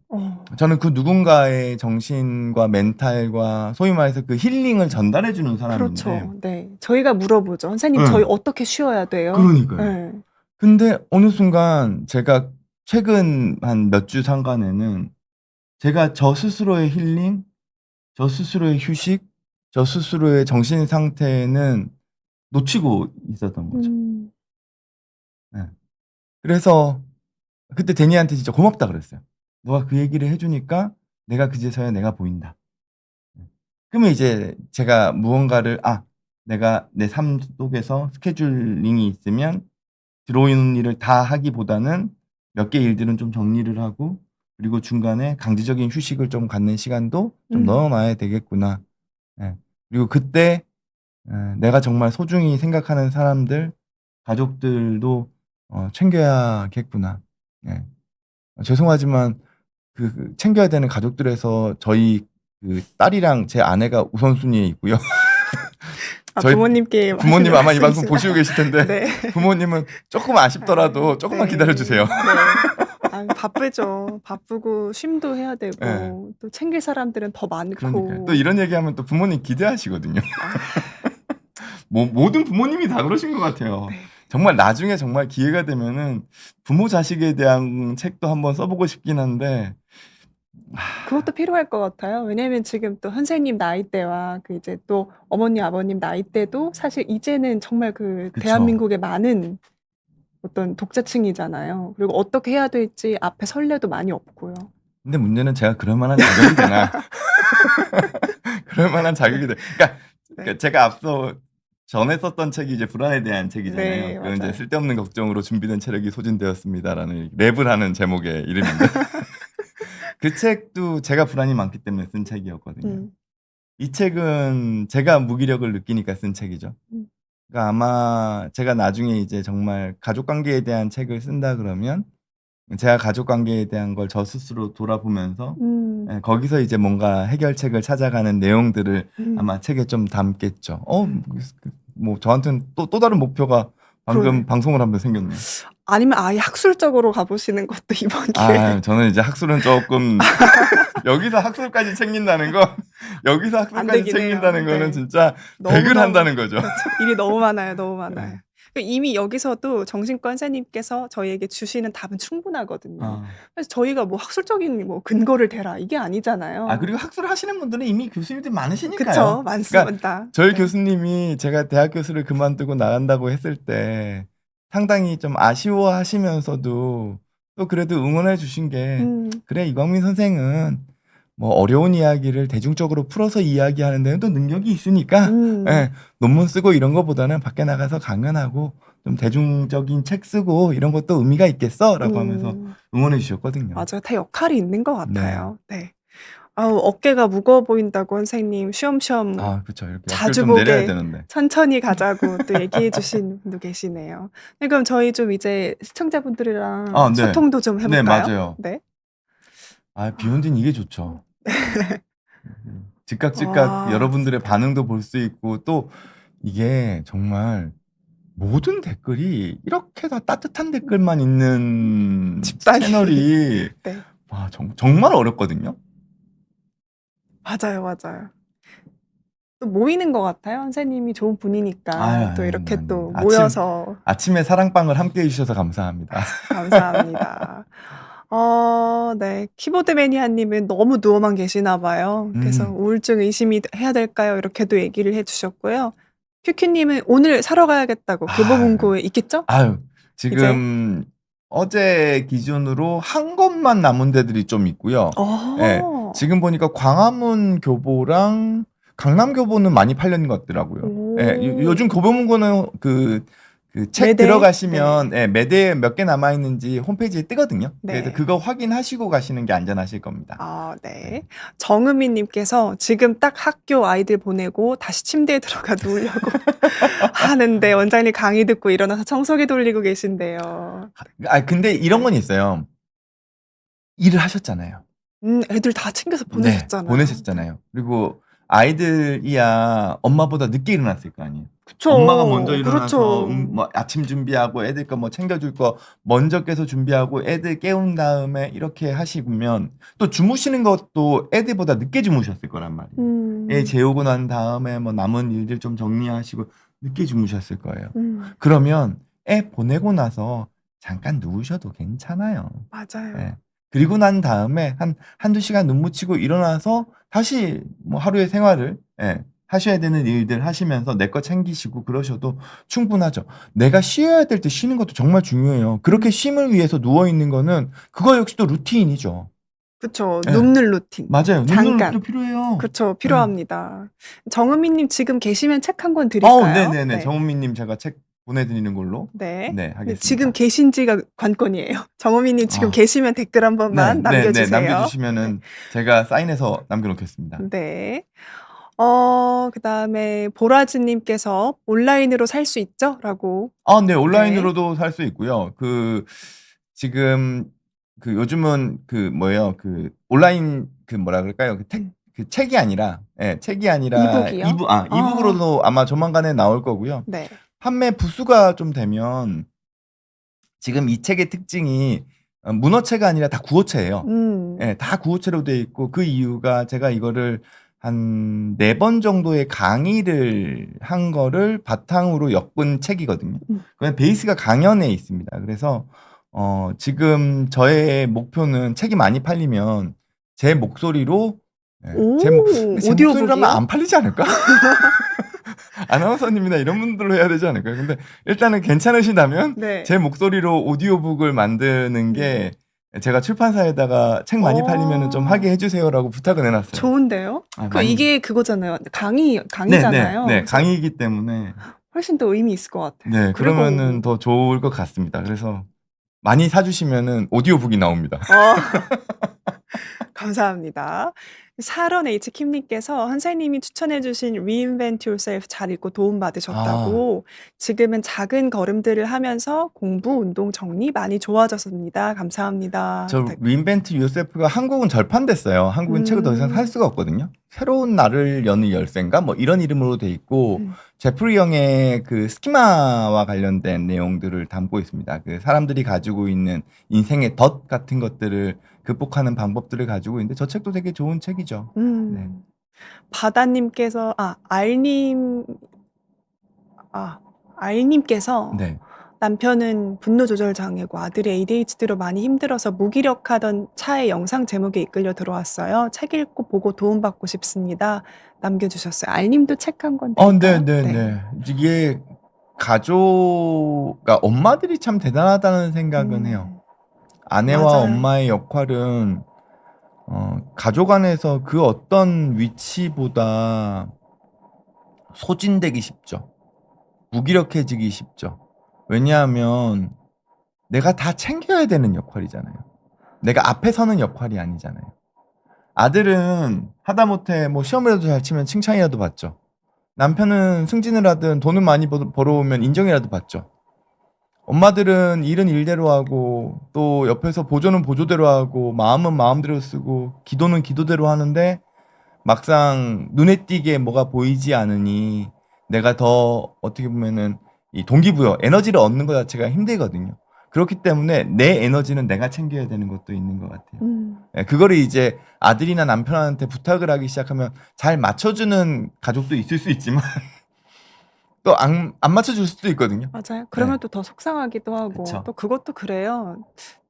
저는 그 누군가의 정신과 멘탈과 소위 말해서 그 힐링을 전달해 주는 사람인데 그렇죠. 네. 저희가 물어보죠. "선생님 저희 어떻게 쉬어야 돼요?" 그러니까요. 네. 근데 어느 순간 제가 최근 한 몇 주 상간에는 제가 저 스스로의 힐링, 저 스스로의 휴식, 저 스스로의 정신 상태는 놓치고 있었던 거죠. 네. 그래서 그때 데니한테 진짜 고맙다 그랬어요. "너가 그 얘기를 해 주니까 내가 그제서야 내가 보인다." 그러면 이제 제가 무언가를 내가 내 삶 속에서 스케줄링이 있으면 들어오는 일을 다 하기보다는 몇 개 일들은 좀 정리를 하고 그리고 중간에 강제적인 휴식을 좀 갖는 시간도 좀 넣어 놔야 되겠구나. 예. 그리고 그때 내가 정말 소중히 생각하는 사람들, 가족들도 챙겨야겠구나. 예. 죄송하지만 그 챙겨야 되는 가족들에서 저희 그 딸이랑 제 아내가 우선순위에 있고요. 저희 부모님께 부모님 아마 이 방송 말씀이시다. 보시고 계실 텐데 네. 부모님은 조금 아쉽더라도 조금만 네. 기다려 주세요. 네. 바쁘죠. 바쁘고 쉼도 해야 되고 네. 또 챙길 사람들은 더 많고. 그러니까요. 또 이런 얘기하면 또 부모님 기대하시거든요. 모든 부모님이 다 그러신 것 같아요. 네. 정말 나중에 정말 기회가 되면은 부모 자식에 대한 책도 한번 써보고 싶긴 한데 그것도 필요할 것 같아요. 왜냐면 지금 또 선생님 나이대와 그 이제 또 어머니, 아버님 나이대도 사실 이제는 정말 그 그쵸. 대한민국의 많은 어떤 독자층이잖아요. 그리고 어떻게 해야 될지 앞에 선례도 많이 없고요. 근데 문제는 제가 그럴 만한 자격이 되나? 그럴 만한 자격이 돼. 그러니까 네. 제가 앞서 전에 썼던 책이 이제 불안에 대한 책이잖아요. 네, 그건 이제 맞아요. 쓸데없는 걱정으로 준비된 체력이 소진되었습니다라는 랩을 하는 제목의 이름인데 그 책도 제가 불안이 많기 때문에 쓴 책이었거든요. 음, 이 책은 제가 무기력을 느끼니까 쓴 책이죠. 음, 그러니까 아마 제가 나중에 이제 정말 가족 관계에 대한 책을 쓴다 그러면 제가 가족 관계에 대한 걸 저 스스로 돌아보면서 음, 예, 거기서 이제 뭔가 해결책을 찾아가는 내용들을 음, 아마 책에 좀 담겠죠. 음. 뭐 저한테는 또 다른 목표가 방금 그러네. 방송을 하면서 생겼네요. 아니면 아예 학술적으로 가보시는 것도 이번 기회에. 아, 저는 이제 학술은 조금 여기서 학술까지 챙긴다는 거, 여기서 안 학술까지 되긴 해요. 챙긴다는 거는 네. 진짜 백을 너무너무 한다는 거죠. 그렇죠. 일이 너무 많아요. 너무 많아요. 네. 이미 여기서도 정신과 선생님께서 저희에게 주시는 답은 충분하거든요. 아. 그래서 저희가 뭐 학술적인 뭐 근거를 대라 이게 아니잖아요. 아, 그리고 학술을 하시는 분들은 이미 교수님들이 많으시니까요. 그쵸, 그러니까 많습니다. 저희 네. 교수님이 제가 대학 교수를 그만두고 나간다고 했을 때 상당히 좀 아쉬워하시면서도 또 그래도 응원해 주신 게 그래 이광민 선생은 뭐 어려운 이야기를 대중적으로 풀어서 이야기하는 데는 또 능력이 있으니까 예, 논문 쓰고 이런 거보다는 밖에 나가서 강연하고 좀 대중적인 책 쓰고 이런 것도 의미가 있겠어라고 하면서 응원해 주셨거든요. 맞아요. 다 역할이 있는 것 네. 같아요. 네. 아우, 어깨가 무거워 보인다고 선생님 쉬엄쉬엄 아, 그렇죠. 이렇게 자주 어깨를 좀 내려야 보게 되는데. 천천히 가자고 또 얘기해 주신 분도 계시네요. 네, 그럼 저희 좀 이제 시청자분들이랑 아, 네. 소통도 좀 네, 해볼까요? 맞아요. 네. 아, 비온 뒤는 이게 좋죠. 즉각 와. 여러분들의 반응도 볼 수 있고 또 이게 정말 모든 댓글이 이렇게 다 따뜻한 댓글만 있는 집단이. 채널이 네. 와, 정말 어렵거든요. 맞아요, 맞아요. 또 모이는 것 같아요. 선생님이 좋은 분이니까 아유, 또 이렇게 아니, 또 아침- 모여서 아침에 사랑방을 함께 해주셔서 감사합니다. 감사합니다. 네. 키보드 매니아님은 너무 누워만 계시나 봐요. 그래서 우울증 의심이 해야 될까요? 이렇게도 얘기를 해주셨고요. 큐큐님은 오늘 사러 가야겠다고 교보문고에 있겠죠? 아유, 지금 어제 기준으로 한 곳만 남은 데들이 좀 있고요. 예, 지금 보니까 광화문 교보랑 강남 교보는 많이 팔린 것 같더라고요. 예, 요즘 교보문고는 그 책 매대? 들어가시면 예, 매대에 몇 개 남아 있는지 홈페이지에 뜨거든요. 네. 그래서 그거 확인하시고 가시는 게 안전하실 겁니다. 아, 네. 정은미님께서 지금 딱 학교 아이들 보내고 다시 침대에 들어가 누우려고 하는데 원장님 강의 듣고 일어나서 청소기 돌리고 계신데요. 아, 근데 이런 건 있어요. 일을 하셨잖아요. 애들 다 챙겨서 네, 보내셨잖아요. 보내셨잖아요. 그리고 아이들이야 엄마보다 늦게 일어났을 거 아니에요. 그쵸. 엄마가 먼저 일어나서 그렇죠. 뭐 아침 준비하고 애들 거 뭐 챙겨줄 거 먼저 깨서 준비하고 애들 깨운 다음에 이렇게 하시면 또 주무시는 것도 애들보다 늦게 주무셨을 거란 말이에요. 애 재우고 난 다음에 뭐 남은 일들 좀 정리하시고 늦게 주무셨을 거예요. 그러면 애 보내고 나서 잠깐 누우셔도 괜찮아요. 맞아요. 예. 그리고 난 다음에 한두 시간 눈 묻히고 일어나서 다시 뭐 하루의 생활을 예, 하셔야 되는 일들 하시면서 내 거 챙기시고 그러셔도 충분하죠. 내가 쉬어야 될 때 쉬는 것도 정말 중요해요. 그렇게 쉼을 위해서 누워 있는 거는 그거 역시도 루틴이죠. 그쵸. 예. 눕는 루틴. 맞아요. 눕는 잠깐. 루틴도 필요해요. 그쵸. 필요합니다. 정은미님 지금 계시면 책 한 권 드릴까요? 네네네. 네. 정은미님 제가 책 보내드리는 걸로. 네. 네, 하겠습니다. 지금 계신지가 관건이에요. 정은미님 지금 계시면 댓글 한 번만 남겨주세요. 네, 남겨주시면은 제가 사인해서 남겨놓겠습니다. 네. 그다음에 보라즈님께서 온라인으로 살 수 있죠? 라고. 네, 온라인으로도 살 수 있고요. 지금 요즘은 뭐예요? 온라인 뭐라 그럴까요? 책이 아니라, 예, 책이 아니라 이북이요? 이북으로도 아마 조만간에 나올 거고요. 네. 판매 부수가 좀 되면 지금 이 책의 특징이 문어체가 아니라 다 구어체예요. 예, 다 구어체로 돼 있고 그 이유가 제가 이거를 한 4번 정도의 강의를 한 거를 바탕으로 엮은 책이거든요. 그냥 베이스가 강연에 있습니다. 그래서 지금 저의 목표는 책이 많이 팔리면 제 목소리로 예, 제 오, 제 목소리로 하면 오디오북이요? 안 팔리지 않을까? 아나운서님이나 이런 분들로 해야 되지 않을까요? 근데 일단은 괜찮으시다면 네. 제 목소리로 오디오북을 만드는 게 제가 출판사에다가 책 많이 팔리면은 좀 하게 해주세요라고 부탁을 해놨어요. 좋은데요? 아, 그 많이. 이게 그거잖아요. 네, 강의잖아요. 네, 그래서 강의이기 때문에 훨씬 더 의미 있을 것 같아요. 네, 그리고 그러면은 더 좋을 것 같습니다. 그래서 많이 사주시면은 오디오북이 나옵니다. 감사합니다. 샤론 H. 킴님께서 선생님이 추천해주신 Reinvent Yourself 잘 읽고 도움받으셨다고 지금은 작은 걸음들을 하면서 공부, 운동, 정리 많이 좋아졌습니다. 감사합니다. 저 Reinvent Yourself가 한국은 절판됐어요. 한국은 책을 더 이상 살 수가 없거든요. 새로운 날을 여는 열쇠인가 뭐 이런 이름으로 돼 있고 제프리 형의 그 스키마와 관련된 내용들을 담고 있습니다. 그 사람들이 가지고 있는 인생의 덫 같은 것들을 극복하는 방법들을 가지고 있는데 저 책도 되게 좋은 책이죠. 네. 바다님께서 알님께서 네. 남편은 분노 조절 장애고 아들이 ADHD로 많이 힘들어서 무기력하던 차에 영상 제목에 이끌려 들어왔어요. 책 읽고 보고 도움받고 싶습니다. 남겨주셨어요. 알님도 책 한 권 드릴까요? 네. 이게 그러니까 엄마들이 참 대단하다는 생각은 해요. 아내와 맞아요. 엄마의 역할은 가족 안에서 그 어떤 위치보다 소진되기 쉽죠. 무기력해지기 쉽죠. 왜냐하면 내가 다 챙겨야 되는 역할이잖아요. 내가 앞에 서는 역할이 아니잖아요. 아들은 하다못해 뭐 시험이라도 잘 치면 칭찬이라도 받죠. 남편은 승진을 하든 돈을 많이 벌어오면 인정이라도 받죠. 엄마들은 일은 일대로 하고 또 옆에서 보조는 보조대로 하고 마음은 마음대로 쓰고 기도는 기도대로 하는데 막상 눈에 띄게 뭐가 보이지 않으니 내가 더 어떻게 보면은 이 동기부여, 에너지를 얻는 것 자체가 힘들거든요. 그렇기 때문에 내 에너지는 내가 챙겨야 되는 것도 있는 것 같아요. 예, 그거를 이제 아들이나 남편한테 부탁을 하기 시작하면 잘 맞춰주는 가족도 있을 수 있지만 또 안 맞춰줄 수도 있거든요. 맞아요. 그러면 네. 또 더 속상하기도 하고 그쵸. 또 그것도 그래요.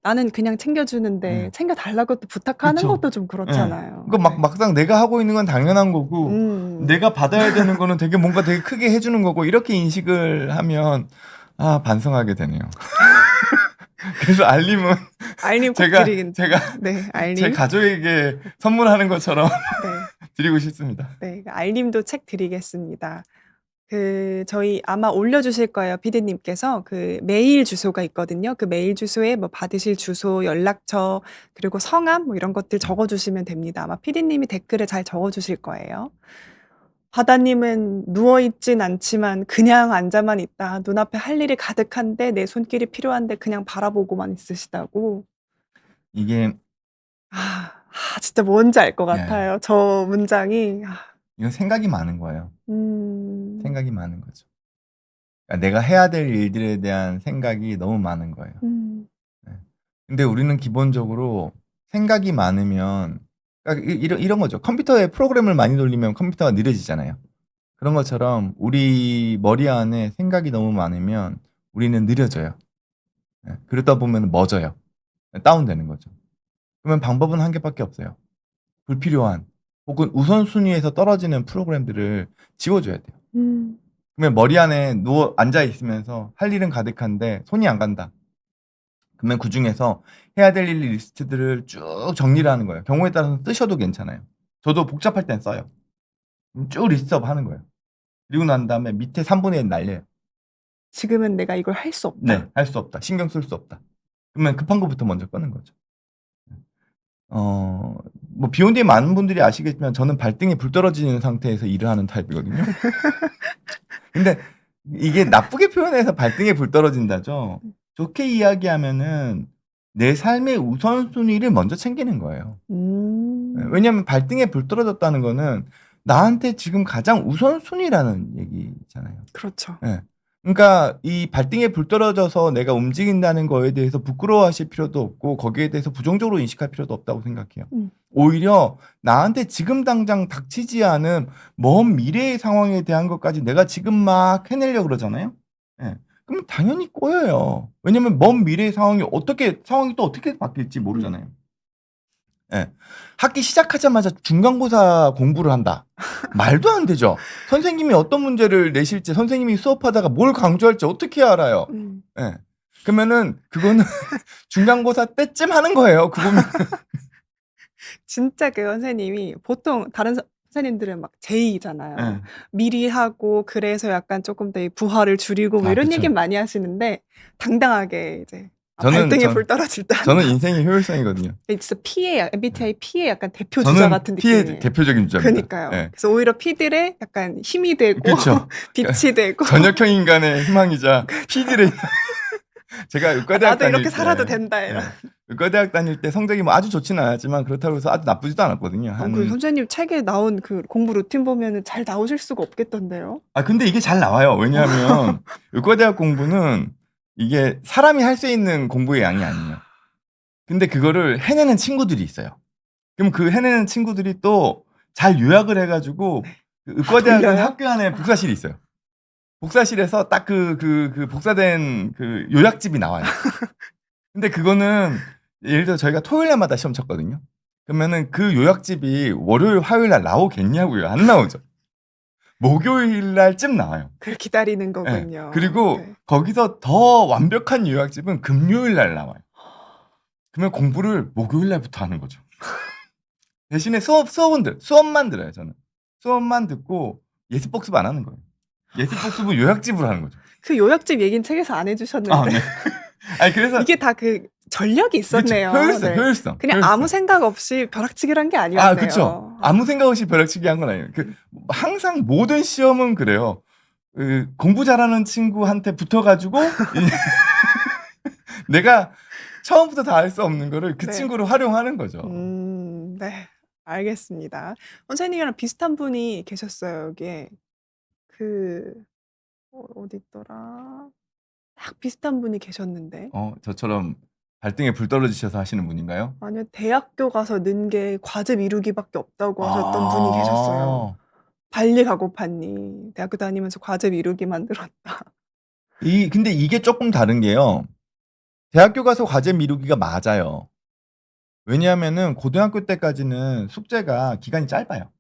나는 그냥 챙겨주는데 챙겨달라고 또 부탁하는 그쵸. 것도 좀 그렇잖아요. 그거 막상 내가 하고 있는 건 당연한 거고 네. 내가 받아야 되는 거는 되게 뭔가 되게 크게 해주는 거고 이렇게 인식을 하면 반성하게 되네요. 그래서 알림은 알림 꼭 제가 네, 제 알림. 가족에게 선물하는 것처럼 네, 드리고 싶습니다. 네, 알림도 책 드리겠습니다. 저희 아마 올려주실 거예요. 피디님께서 그 메일 주소가 있거든요. 그 메일 주소에 뭐 받으실 주소, 연락처, 그리고 성함 뭐 이런 것들 적어주시면 됩니다. 아마 피디님이 댓글에 잘 적어주실 거예요. 바다님은 누워있진 않지만 그냥 앉아만 있다. 눈앞에 할 일이 가득한데 내 손길이 필요한데 그냥 바라보고만 있으시다고. 이게 진짜 뭔지 알 것 네. 같아요. 저 문장이. 이건 생각이 많은 거예요. 음, 생각이 많은 거죠. 그러니까 내가 해야 될 일들에 대한 생각이 너무 많은 거예요. 근데 우리는 기본적으로 생각이 많으면 그러니까 이런 거죠. 컴퓨터에 프로그램을 많이 돌리면 컴퓨터가 느려지잖아요. 그런 것처럼 우리 머리 안에 생각이 너무 많으면 우리는 느려져요. 그러다 보면 멎어요. 다운되는 거죠. 그러면 방법은 한 개밖에 없어요. 불필요한 혹은 우선순위에서 떨어지는 프로그램들을 지워줘야 돼요. 그러면 머리 안에 앉아 있으면서 할 일은 가득한데 손이 안 간다. 그러면 그 중에서 해야 될 일 리스트들을 쭉 정리를 하는 거예요. 경우에 따라서 쓰셔도 괜찮아요. 저도 복잡할 땐 써요. 쭉 리스트업 하는 거예요. 그리고 난 다음에 밑에 3분의 1 날려요. 지금은 내가 이걸 할 수 없다. 네, 할 수 없다. 신경 쓸 수 없다. 그러면 급한 것부터 먼저 끄는 거죠. 뭐 비욘드에 많은 분들이 아시겠지만 저는 발등에 불 떨어지는 상태에서 일을 하는 타입이거든요. 근데 이게 나쁘게 표현해서 발등에 불 떨어진다죠. 좋게 이야기하면은 내 삶의 우선순위를 먼저 챙기는 거예요. 왜냐하면 발등에 불 떨어졌다는 거는 나한테 지금 가장 우선순위라는 얘기잖아요. 그렇죠. 네. 그러니까 이 발등에 불 떨어져서 내가 움직인다는 거에 대해서 부끄러워하실 필요도 없고 거기에 대해서 부정적으로 인식할 필요도 없다고 생각해요. 음. 오히려 나한테 지금 당장 닥치지 않은 먼 미래의 상황에 대한 것까지 내가 지금 막 해내려고 그러잖아요. 예. 그럼 당연히 꼬여요. 왜냐면 먼 미래의 상황이 또 어떻게 바뀔지 모르잖아요. 예. 학기 시작하자마자 중간고사 공부를 한다. 말도 안 되죠. 선생님이 어떤 문제를 내실지, 선생님이 수업하다가 뭘 강조할지 어떻게 알아요? 음. 예. 그러면은 그거는 중간고사 때쯤 하는 거예요. 그 보면. 진짜 그 선생님이 보통 다른 선생님들은 막 제의잖아요. 예. 미리 하고 그래서 약간 조금 더 이 부하를 줄이고 뭐 아, 이런 그쵸. 얘기 많이 하시는데 당당하게 이제 저는 발등에 불 떨어질 때 저는 인생의 효율성이거든요. 진짜 P의 MBTI P의 약간 대표 주자 저는 같은 P의 느낌이에요. 대표적인 주자입니다. 그러니까요. 예. 그래서 오히려 P들의 약간 힘이 되고 그쵸. 빛이 되고 전역형 인간의 희망이자 P들의 제가 의과대학 나도 다닐 이렇게 때 살아도 된다 이런. 의과대학 다닐 때 성적이 뭐 아주 좋지는 않았지만 그렇다고 해서 아주 나쁘지도 않았거든요. 그 선생님 책에 나온 그 공부 루틴 보면은 잘 나오실 수가 없겠던데요. 근데 이게 잘 나와요. 왜냐하면 의과대학 공부는 이게 사람이 할 수 있는 공부의 양이 아니에요. 근데 그거를 해내는 친구들이 있어요. 그럼 그 해내는 친구들이 또 잘 요약을 해가지고 그 의과대학은 돌려요? 학교 안에 복사실이 있어요. 복사실에서 딱 그 복사된 그 요약집이 나와요. 근데 그거는 예를 들어 저희가 토요일 날마다 시험 쳤거든요. 그러면은 그 요약집이 월요일, 화요일 날 나오겠냐고요. 안 나오죠. 목요일 날쯤 나와요. 그걸 기다리는 예. 거군요. 그리고 네. 거기서 더 완벽한 요약집은 금요일 날 나와요. 그러면 공부를 목요일 날부터 하는 거죠. 대신에 수업만 들어요, 저는. 수업만 듣고 예습 복습 안 하는 거예요. 예습 복습은 요약집으로 하는 거죠. 그 요약집 얘기는 책에서 안 해주셨는데 네. 아니 그래서 이게 다 그 전력이 있었네요. 효율성, 네. 효율성. 그냥 효율성. 아무 생각 없이 벼락치기를 한 게 아니었네요. 그쵸. 아무 생각 없이 벼락치기 한 건 아니에요. 항상 모든 시험은 그래요. 공부 잘하는 친구한테 붙어가지고 내가 처음부터 다 할 수 없는 거를 그 네. 친구를 활용하는 거죠. 네. 알겠습니다. 선생님이랑 비슷한 분이 계셨어요, 여기에. 어디 있더라? 딱 비슷한 분이 계셨는데. 저처럼 발등에 불 떨어지셔서 하시는 분인가요? 아니요, 대학교 가서 는 게 과제 미루기밖에 없다고 하셨던 분이 계셨어요. 발리가고파님, 대학교 다니면서 과제 미루기만 늘었다. 근데 이게 조금 다른 게요. 대학교 가서 과제 미루기가 맞아요. 왜냐하면은 고등학교 때까지는 숙제가 기간이 짧아요.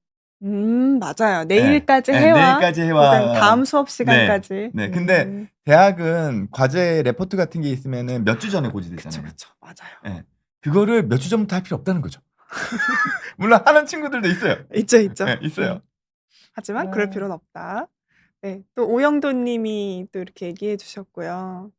맞아요. 내일까지 네, 해와 내일까지 해와. 혹은 다음 수업 시간까지. 네. 근데 대학은 과제 레포트 같은 게 있으면은 몇 주 전에 고지되잖아요. 그쵸. 맞아요. 네. 그거를 몇 주 전부터 할 필요 없다는 거죠. 물론 하는 친구들도 있어요. 있죠. 네, 있어요. 하지만 그럴 필요는 없다. 네, 또 오영도 님이 또 이렇게 얘기해 주셨고요.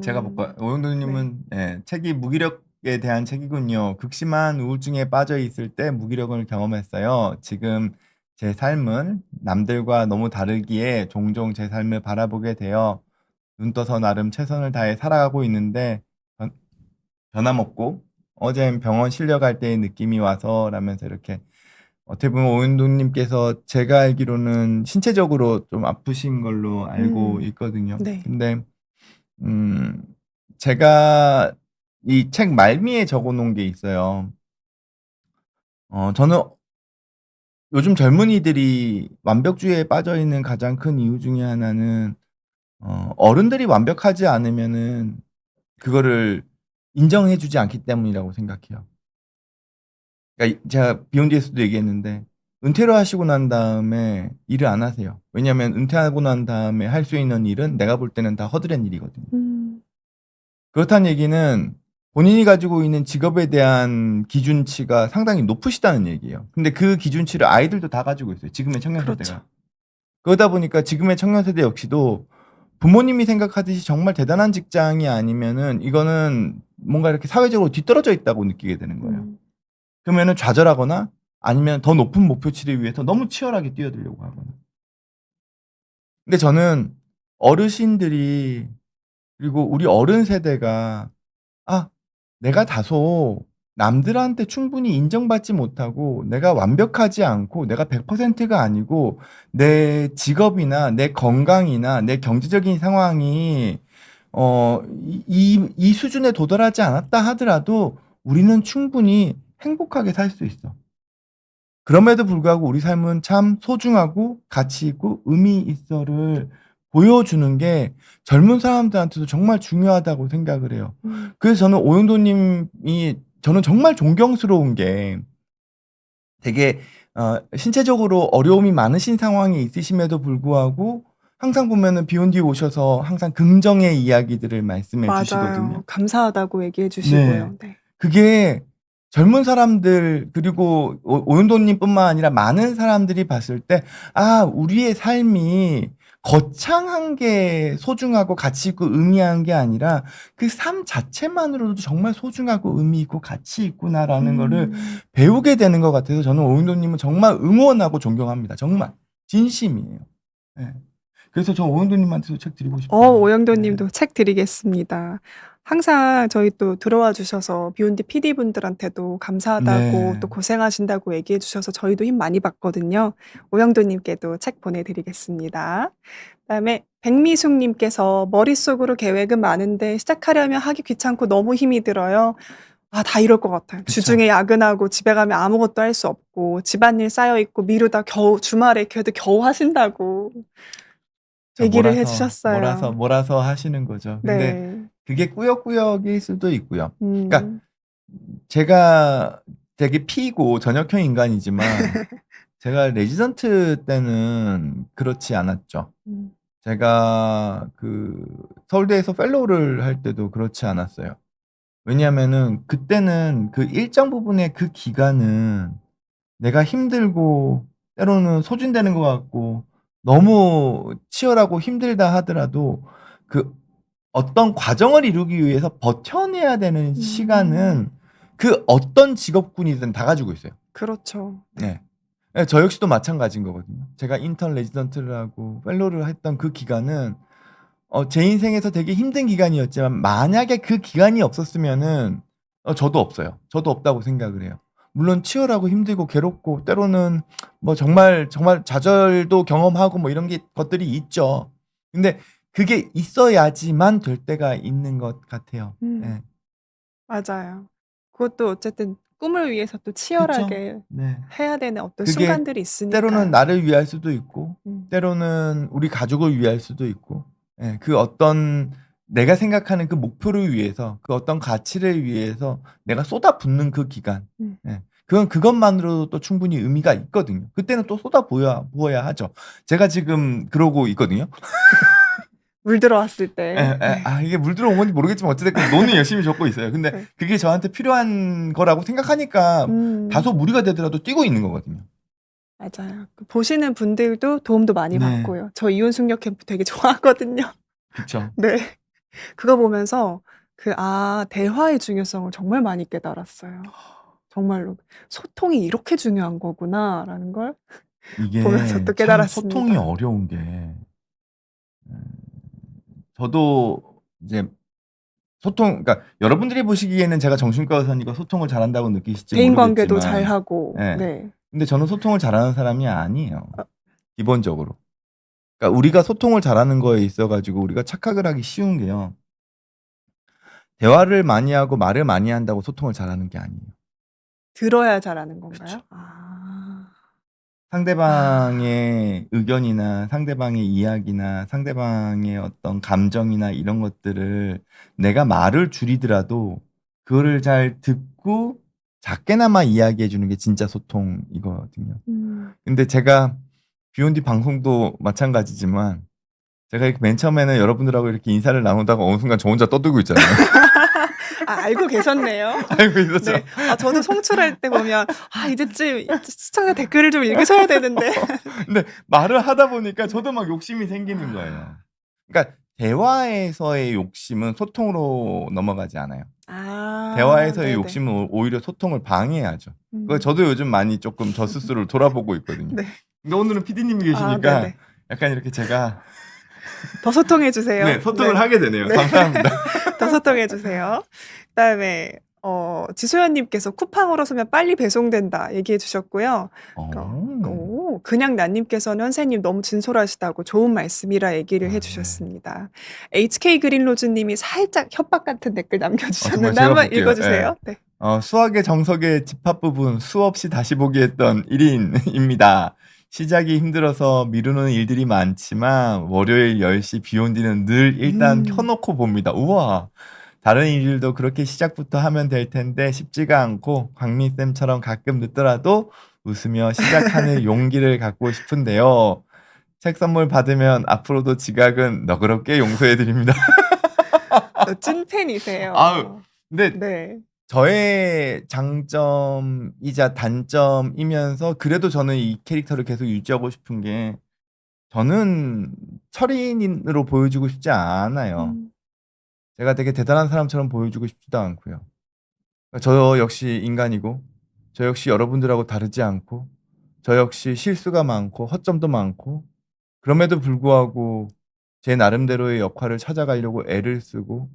제가 볼까요? 오영도님은 책이 무기력에 대한 책이군요. 극심한 우울증에 빠져 있을 때 무기력을 경험했어요. 지금 제 삶은 남들과 너무 다르기에 종종 제 삶을 바라보게 되어 눈 떠서 나름 최선을 다해 살아가고 있는데 변함없고 어젠 병원 실려갈 때의 느낌이 와서 라면서 이렇게 어떻게 보면 오은도님께서 제가 알기로는 신체적으로 좀 아프신 걸로 알고 있거든요. 네. 근데 제가 이 책 말미에 적어놓은 게 있어요. 저는 요즘 젊은이들이 완벽주의에 빠져 있는 가장 큰 이유 중에 하나는 어른들이 완벽하지 않으면은 그거를 인정해주지 않기 때문이라고 생각해요. 그러니까 제가 비욘드에서도 얘기했는데 은퇴를 하시고 난 다음에 일을 안 하세요. 왜냐하면 은퇴하고 난 다음에 할 수 있는 일은 내가 볼 때는 다 허드렛 일이거든요. 그렇다는 얘기는 본인이 가지고 있는 직업에 대한 기준치가 상당히 높으시다는 얘기예요. 근데 그 기준치를 아이들도 다 가지고 있어요. 지금의 청년 세대가. 그렇죠. 그러다 보니까 지금의 청년 세대 역시도 부모님이 생각하듯이 정말 대단한 직장이 아니면은 이거는 뭔가 이렇게 사회적으로 뒤떨어져 있다고 느끼게 되는 거예요. 그러면은 좌절하거나 아니면 더 높은 목표치를 위해서 너무 치열하게 뛰어들려고 하거나. 근데 저는 어르신들이 그리고 우리 어른 세대가 내가 다소 남들한테 충분히 인정받지 못하고 내가 완벽하지 않고 내가 100%가 아니고 내 직업이나 내 건강이나 내 경제적인 상황이 이 수준에 도달하지 않았다 하더라도 우리는 충분히 행복하게 살 수 있어. 그럼에도 불구하고 우리 삶은 참 소중하고 가치 있고 의미 있어를 보여주는 게 젊은 사람들한테도 정말 중요하다고 생각을 해요. 그래서 저는 오영도 님이 저는 정말 존경스러운 게 되게 신체적으로 어려움이 많으신 상황에 있으심에도 불구하고 항상 보면은 비욘디 오셔서 항상 긍정의 이야기들을 말씀해 주시거든요. 맞아요. 감사하다고 얘기해 네. 주시고요. 네. 그게 젊은 사람들 그리고 오윤도 님뿐만 아니라 많은 사람들이 봤을 때 '아 우리의 삶이 거창한 게 소중하고 가치 있고 의미한 게 아니라 그 삶 자체만으로도 정말 소중하고 의미 있고 가치 있구나.'라는 거를 배우게 되는 것 같아서 저는 오윤도 님은 정말 응원하고 존경합니다. 정말 진심이에요. 예. 그래서 저 오윤도 님한테도 책 드리고 싶어요. 오영도 네. 님도 책 드리겠습니다. 항상 저희 또 들어와 주셔서 비욘디 PD분들한테도 감사하다고 네. 또 고생하신다고 얘기해 주셔서 저희도 힘 많이 받거든요. 오영도 님께도 책 보내드리겠습니다. 그다음에 백미숙 님께서 "머릿속으로 계획은 많은데 시작하려면 하기 귀찮고 너무 힘이 들어요." 다 이럴 것 같아요. 그쵸. 주중에 야근하고 집에 가면 아무것도 할 수 없고 집안일 쌓여 있고 미루다 겨우 주말에 그래도 겨우 하신다고 얘기를 해 주셨어요. 몰아서 하시는 거죠. 근데 네. 그게 꾸역꾸역일 수도 있고요. 그러니까 음. 제가 되게 P고 전역형 인간이지만 제가 레지던트 때는 그렇지 않았죠. 제가 그 서울대에서 펠로우를 할 때도 그렇지 않았어요. 왜냐하면은 그때는 그 일정 부분의 그 기간은 내가 힘들고 때로는 소진되는 것 같고 너무 치열하고 힘들다 하더라도 그 어떤 과정을 이루기 위해서 버텨내야 되는 시간은 그 어떤 직업군이든 다 가지고 있어요. 그렇죠. 네. 예, 저 역시도 마찬가지인 거거든요. 제가 인턴 레지던트를 하고 펠로우를 했던 그 기간은 제 인생에서 되게 힘든 기간이었지만 만약에 그 기간이 없었으면은 저도 없어요. 저도 없다고 생각을 해요. 물론 치열하고 힘들고 괴롭고 때로는 뭐 정말 좌절도 경험하고 뭐 이런 것들이 있죠. 근데 그게 있어야지만 될 때가 있는 것 같아요. 예. 맞아요. 그것도 어쨌든 꿈을 위해서 또 그쵸. 치열하게 네. 해야 되는 어떤 그게 순간들이 때로는 있으니까요. 나를 위할 수도 있고 음. 때로는 우리 가족을 위할 수도 있고 예, 그 어떤 내가 생각하는 그 목표를 위해서 그 어떤 가치를 위해서 내가 쏟아붓는 그 기간 예, 그것만으로도 또 충분히 의미가 있거든요. 그때는 또 부어야 하죠. 제가 지금 그러고 있거든요. 물 들어왔을 때. 예, 예. 이게 물 들어온 건지 모르겠지만 어찌됐건 논은 열심히 젓고 있어요. 근데 네. 그게 저한테 필요한 거라고 생각하니까 다소 무리가 되더라도 뛰고 있는 거거든요. 맞아요. 보시는 분들도 도움도 많이 네. 받고요. 저 이혼숙녀 캠프 되게 좋아하거든요. 그쵸. 네. 그거 보면서 대화의 중요성을 정말 많이 깨달았어요. 정말로 '소통이 이렇게 중요한 거구나.'라는 걸 이게 보면서 또 참 깨달았습니다. 소통이 어려운 게 저도 이제 그러니까 여러분들이 보시기에는 제가 정신과 의사니까 소통을 잘한다고 느끼실지 대인 관계도 모르겠지만 잘하고. 예. 네. 근데 저는 소통을 잘하는 사람이 아니에요. 기본적으로. 그러니까 우리가 소통을 잘하는 거에 있어 가지고 우리가 착각을 하기 쉬운 게요. 대화를 많이 하고 말을 많이 한다고 소통을 잘하는 게 아니에요. 들어야 잘하는 건가요? 그쵸. 상대방의 의견이나 상대방의 이야기나 상대방의 어떤 감정이나 이런 것들을 내가 말을 줄이더라도 그거를 잘 듣고 작게나마 이야기해 주는 게 진짜 소통이거든요. 근데 제가 비욘디 방송도 마찬가지지만 제가 이렇게 맨 처음에는 여러분들하고 이렇게 인사를 나누다가 어느 순간 저 혼자 떠들고 있잖아요. 알고 계셨네요. 알고 있었죠. 네. 저도 송출할 때 보면 이제쯤 시청자 댓글을 좀 읽으셔야 되는데. 근데 말을 하다 보니까 저도 막 욕심이 생기는 거예요. 그러니까 대화에서의 욕심은 소통으로 넘어가지 않아요. 대화에서의 네네. 욕심은 오히려 소통을 방해하죠. 그거 저도 요즘 많이 조금 저 스스로를 돌아보고 있거든요. 네. 근데 오늘은 PD님이 계시니까 네네. 약간 이렇게 제가 더 소통해 주세요. 네, 소통을 네. 하게 되네요. 네. 감사합니다. 더 소통해 주세요. 그다음에 지소연님께서 쿠팡으로 사면 빨리 배송된다 얘기해 주셨고요. 어. 그냥 난님께서는 선생님 너무 진솔하시다고 좋은 말씀이라 얘기를 네. 해주셨습니다. HK 그린로즈님이 살짝 협박 같은 댓글 정말 남겨주셨는데 제가 한번 볼게요. 읽어주세요. 네. 수학의 정석의 집합 부분 수없이 다시 보기 했던 1인입니다. 시작이 힘들어서 미루는 일들이 많지만 월요일 10시 비 온 뒤는 늘 일단 켜놓고 봅니다. 우와. 다른 일들도 그렇게 시작부터 하면 될 텐데 쉽지가 않고 광민쌤처럼 가끔 늦더라도 웃으며 시작하는 용기를 갖고 싶은데요. 책 선물 받으면 앞으로도 지각은 너그럽게 용서해드립니다. 찐팬이세요. 아유, 근데 네. 저의 장점이자 단점이면서 그래도 저는 이 캐릭터를 계속 유지하고 싶은 게 저는 철인으로 보여주고 싶지 않아요. 제가 되게 대단한 사람처럼 보여주고 싶지도 않고요. 저 역시 인간이고 저 역시 여러분들하고 다르지 않고 저 역시 실수가 많고 허점도 많고 그럼에도 불구하고 제 나름대로의 역할을 찾아가려고 애를 쓰고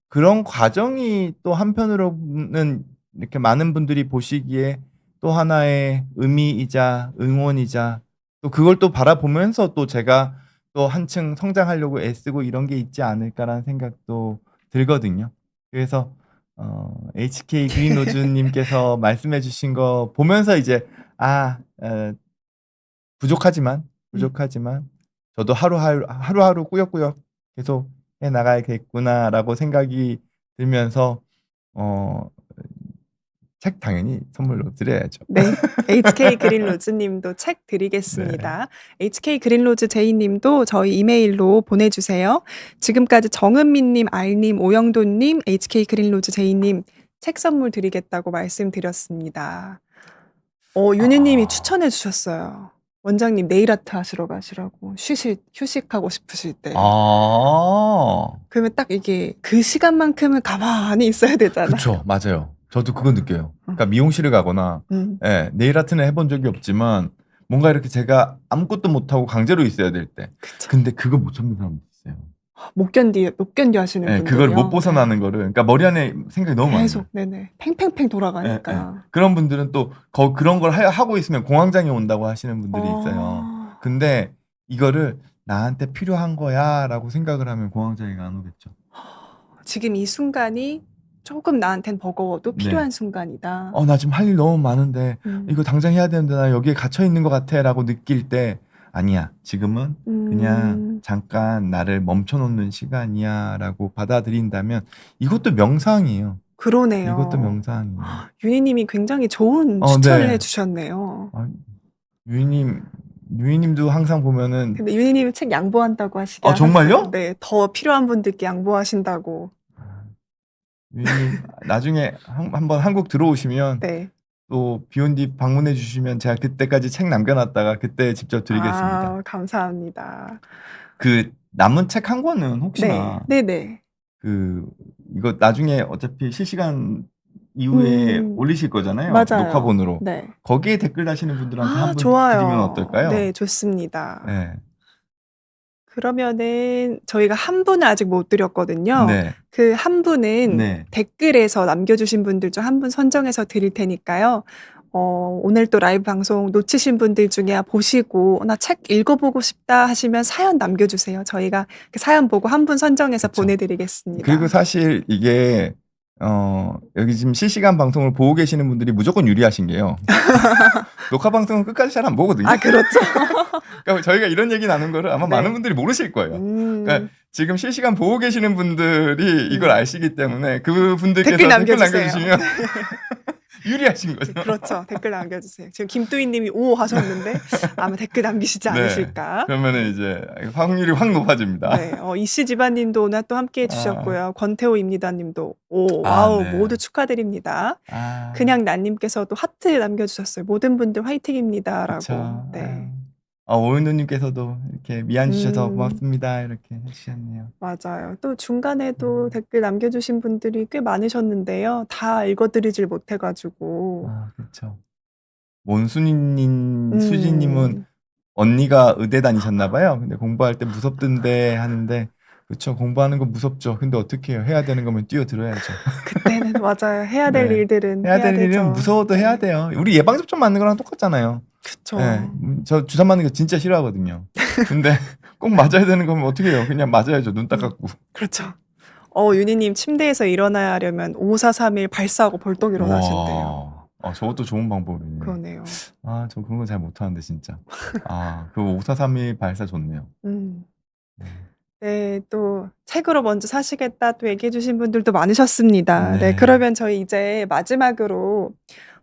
그런 과정이 또 한편으로는 이렇게 많은 분들이 보시기에 또 하나의 의미이자 응원이자 또 그걸 또 바라보면서 또 제가 또 한층 성장하려고 애쓰고 이런 게 있지 않을까라는 생각도 들거든요. 그래서 HK 그린로즈님께서 말씀해 주신 거 보면서 이제 부족하지만 저도 하루하루 꾸역꾸역 계속 해 나가야겠구나라고 생각이 들면서 책 당연히 선물로 드려야죠. 네. HK 그린로즈님도 책 드리겠습니다. HK 그린로즈 제이님도 저희 이메일로 보내주세요. 지금까지 정은미님, 알님, 오영돈님, HK 그린로즈 제이님 책 선물 드리겠다고 말씀드렸습니다. 윤희님이 추천해 주셨어요. 원장님 네일 아트 하시러 가시라고 휴식하고 싶으실 때. 그러면 딱 이게 그 시간만큼은 가만히 있어야 되잖아요. 그쵸, 맞아요. 저도 그거 느껴요. 그러니까 미용실을 가거나 네일 아트는 해본 적이 없지만 뭔가 이렇게 제가 아무것도 못하고 강제로 있어야 될 때. 그쵸. 근데 그거 못 참는 사람도 있어요. 못 견디 하시는 분들이요. 그걸 못 벗어나는 거를. 그러니까 머리 안에 생각이 너무 많아요. 계속 네네 팽팽팽 돌아가니까. 그런 분들은 또 그런 걸 하고 있으면 공황장애 온다고 하시는 분들이 있어요. 근데 이거를 나한테 필요한 거야라고 생각을 하면 공황장애가 안 오겠죠. 지금 이 순간이 조금 나한텐 버거워도 필요한 순간이다. 나 지금 할 일 너무 많은데 이거 당장 해야 되는데 나 여기에 갇혀 있는 것 같아라고 느낄 때 아니야. 지금은 그냥 잠깐 나를 멈춰놓는 시간이야라고 받아들인다면 이것도 명상이에요. 그러네요. 이것도 명상이에요. 윤희님이 굉장히 좋은 추천을 해주셨네요. 유희님도 항상 보면은 근데 윤희님은 책 양보한다고 하시긴 정말요? 네, 더 필요한 분들께 양보하신다고. 유희님 나중에 한번 한국 들어오시면 네. 또 비욘디 방문해 주시면 제가 그때까지 책 남겨놨다가 그때 직접 드리겠습니다. 감사합니다. 그 남은 책 한 권은 혹시나 네네. 이거 나중에 어차피 실시간 이후에 올리실 거잖아요. 맞아요. 녹화본으로. 네. 거기에 댓글 다시는 분들한테 한 분 좋아요. 드리면 어떨까요? 네, 좋습니다. 네. 그러면은 저희가 한 분을 아직 못 드렸거든요. 네. 그 한 분은 댓글에서 남겨주신 분들 중 한 분 선정해서 드릴 테니까요. 오늘 또 라이브 방송 놓치신 분들 중에 보시고 나 책 읽어보고 싶다 하시면 사연 남겨주세요. 저희가 그 사연 보고 한 분 선정해서 보내드리겠습니다. 그리고 사실 이게 여기 지금 실시간 방송을 보고 계시는 분들이 무조건 유리하신 게요. 녹화 방송은 끝까지 잘 안 보거든요. 그렇죠. 그러니까 저희가 이런 얘기 나눈 거를 아마 많은 분들이 모르실 거예요. 그러니까 지금 실시간 보고 계시는 분들이 이걸 아시기 때문에 그분들께서 댓글 남겨주시면 유리하신 거죠. 그렇죠. 댓글 남겨주세요. 지금 김뚜이님이 오 하셨는데 아마 댓글 남기시지 않으실까. 그러면은 이제 확률이 확 높아집니다. 네, 이씨 집안님도 오늘 또 함께 해주셨고요. 권태호입니다님도 와우 모두 축하드립니다. 그냥 난님께서도 하트 남겨주셨어요. 모든 분들 화이팅입니다라고. 그쵸. 네. 오은우님께서도 이렇게 미안 주셔서 고맙습니다 이렇게 해주셨네요. 맞아요. 또 중간에도 댓글 남겨주신 분들이 꽤 많으셨는데요. 다 읽어드리질 못해가지고. 그렇죠. 수진님은 언니가 의대 다니셨나 봐요. 근데 공부할 때 무섭던데 하는데 그쵸. 공부하는 거 무섭죠. 근데 어떻게 해요? 해야 되는 거면 뛰어들어야죠. 그때는 맞아요. 해야 될 네. 일들은 해야 해야 될 일은 되죠. 무서워도 해야 네. 돼요. 우리 예방접종 맞는 거랑 똑같잖아요. 그쵸. 예. 저 주사 맞는 거 진짜 싫어하거든요. 근데 꼭 맞아야 되는 거면 어떻게 해요? 그냥 맞아야죠. 눈 딱 감고. 그렇죠. 윤희님 침대에서 일어나야 하려면 5431 발사하고 벌떡 일어나신대요. 와. 저것도 좋은 방법이네. 그러네요. 저 그런 거 잘 못하는데 진짜. 그 5431 발사 좋네요. 음. 네. 네, 또 책으로 먼저 사시겠다 또 얘기해 주신 분들도 많으셨습니다. 네, 네. 그러면 저희 이제 마지막으로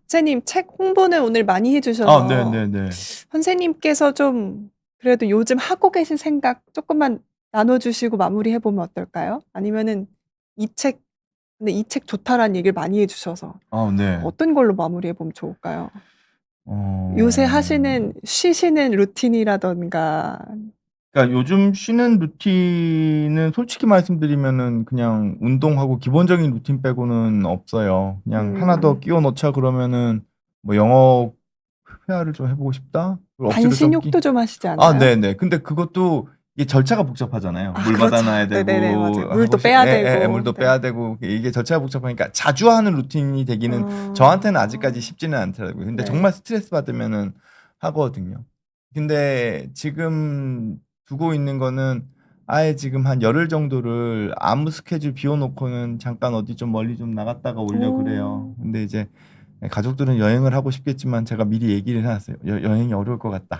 선생님 책 홍보는 오늘 많이 해 주셔서 네네네. 선생님께서 좀 그래도 요즘 하고 계신 생각 조금만 나눠 주시고 마무리해 보면 어떨까요? 아니면은 근데 이 책 좋다라는 얘기를 많이 해 주셔서 네. 어떤 걸로 마무리해 보면 좋을까요? 어... 요새 쉬시는 루틴이라던가. 그러니까 요즘 쉬는 루틴은 솔직히 말씀드리면은 그냥 운동하고 기본적인 루틴 빼고는 없어요. 그냥 하나 더 끼워 넣자 그러면은 뭐 영어 회화를 좀 해보고 싶다? 그걸 억지로 좀 반신욕도 좀 하시지 않아요? 네네. 근데 그것도 이게 절차가 복잡하잖아요. 물 그렇죠. 받아놔야 되고 네네네, 맞아요. 하고 물도 빼야 예, 되고. 물도 네. 빼야 되고 이게 절차가 복잡하니까 자주 하는 루틴이 되기는 저한테는 아직까지 쉽지는 않더라고요. 근데 네. 정말 스트레스 받으면은 하거든요. 근데 지금 두고 있는 거는 아예 지금 한 열흘 정도를 아무 스케줄 비워놓고는 잠깐 어디 좀 멀리 좀 나갔다가 오려고 그래요. 근데 이제 가족들은 여행을 하고 싶겠지만 제가 미리 얘기를 해놨어요. 여행이 어려울 것 같다.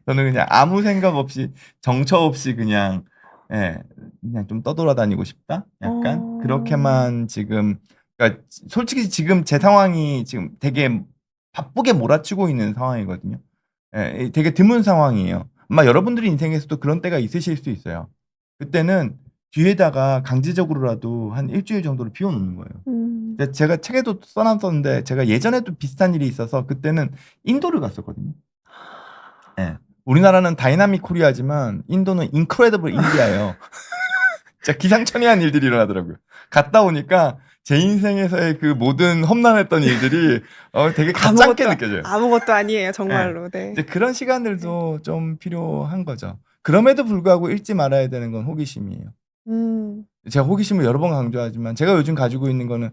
저는 그냥 아무 생각 없이 정처 없이 그냥 그냥 좀 떠돌아다니고 싶다. 약간 그렇게만 지금 그러니까 솔직히 지금 제 상황이 지금 되게 바쁘게 몰아치고 있는 상황이거든요. 되게 드문 상황이에요. 아마 여러분들의 인생에서도 그런 때가 있으실 수 있어요. 그때는 뒤에다가 강제적으로라도 한 일주일 정도를 비워놓는 거예요. 근데 제가 책에도 써놨었는데 제가 예전에도 비슷한 일이 있어서 그때는 인도를 갔었거든요. 우리나라는 다이나믹 코리아지만 인도는 인크레디블 인디아예요. 진짜 기상천외한 일들이 일어나더라고요. 갔다 오니까 제 인생에서의 그 모든 험난했던 일들이 되게 가짜게 느껴져요. 아무것도 아니에요, 정말로. 네. 이제 그런 시간들도 좀 필요한 거죠. 그럼에도 불구하고 잃지 말아야 되는 건 호기심이에요. 제가 호기심을 여러 번 강조하지만 제가 요즘 가지고 있는 거는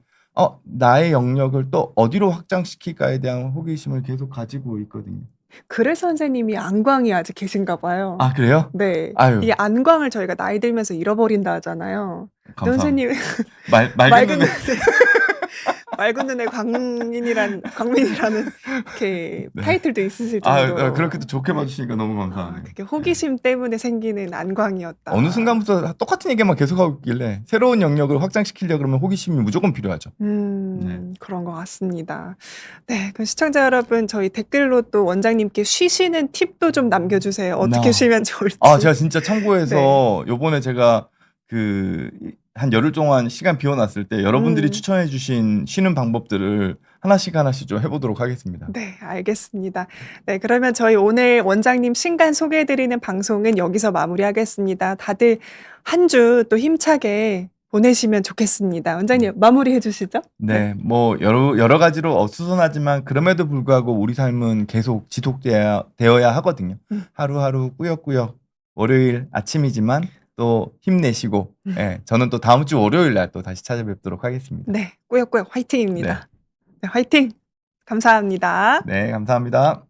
나의 영역을 또 어디로 확장시킬까에 대한 호기심을 계속 가지고 있거든요. 그래서 선생님이 안광이 아직 계신가 봐요. 그래요? 네. 아유. 이 안광을 저희가 나이 들면서 잃어버린다 하잖아요. 선생님 맑은 눈에 맑은 눈의 광민이라는 이렇게 타이틀도 있으실 정도로. 그렇게도 좋게 봐주시니까 너무 감사하네요. 그게 호기심 때문에 생기는 안광이었다. 어느 순간부터 똑같은 얘기만 계속하고 있길래 새로운 영역을 확장시키려고 그러면 호기심이 무조건 필요하죠. 그런 것 같습니다. 네, 그럼 시청자 여러분 저희 댓글로 또 원장님께 쉬시는 팁도 좀 남겨주세요. 어떻게 쉬면 좋을지. 제가 진짜 참고해서 요번에 제가 한 열흘 동안 시간 비워놨을 때 여러분들이 추천해주신 쉬는 방법들을 하나씩 좀 해보도록 하겠습니다. 네, 알겠습니다. 네, 그러면 저희 오늘 원장님 신간 소개해드리는 방송은 여기서 마무리하겠습니다. 다들 한 주 또 힘차게 보내시면 좋겠습니다. 원장님 마무리해 주시죠. 네, 뭐 여러 가지로 어수선하지만 그럼에도 불구하고 우리 삶은 계속 지속되어야 하거든요. 하루하루 꾸역꾸역 월요일 아침이지만 또 힘내시고 저는 또 다음 주 월요일 날 또 다시 찾아뵙도록 하겠습니다. 네, 꾸역꾸역 화이팅입니다. 네, 화이팅! 감사합니다. 네, 감사합니다.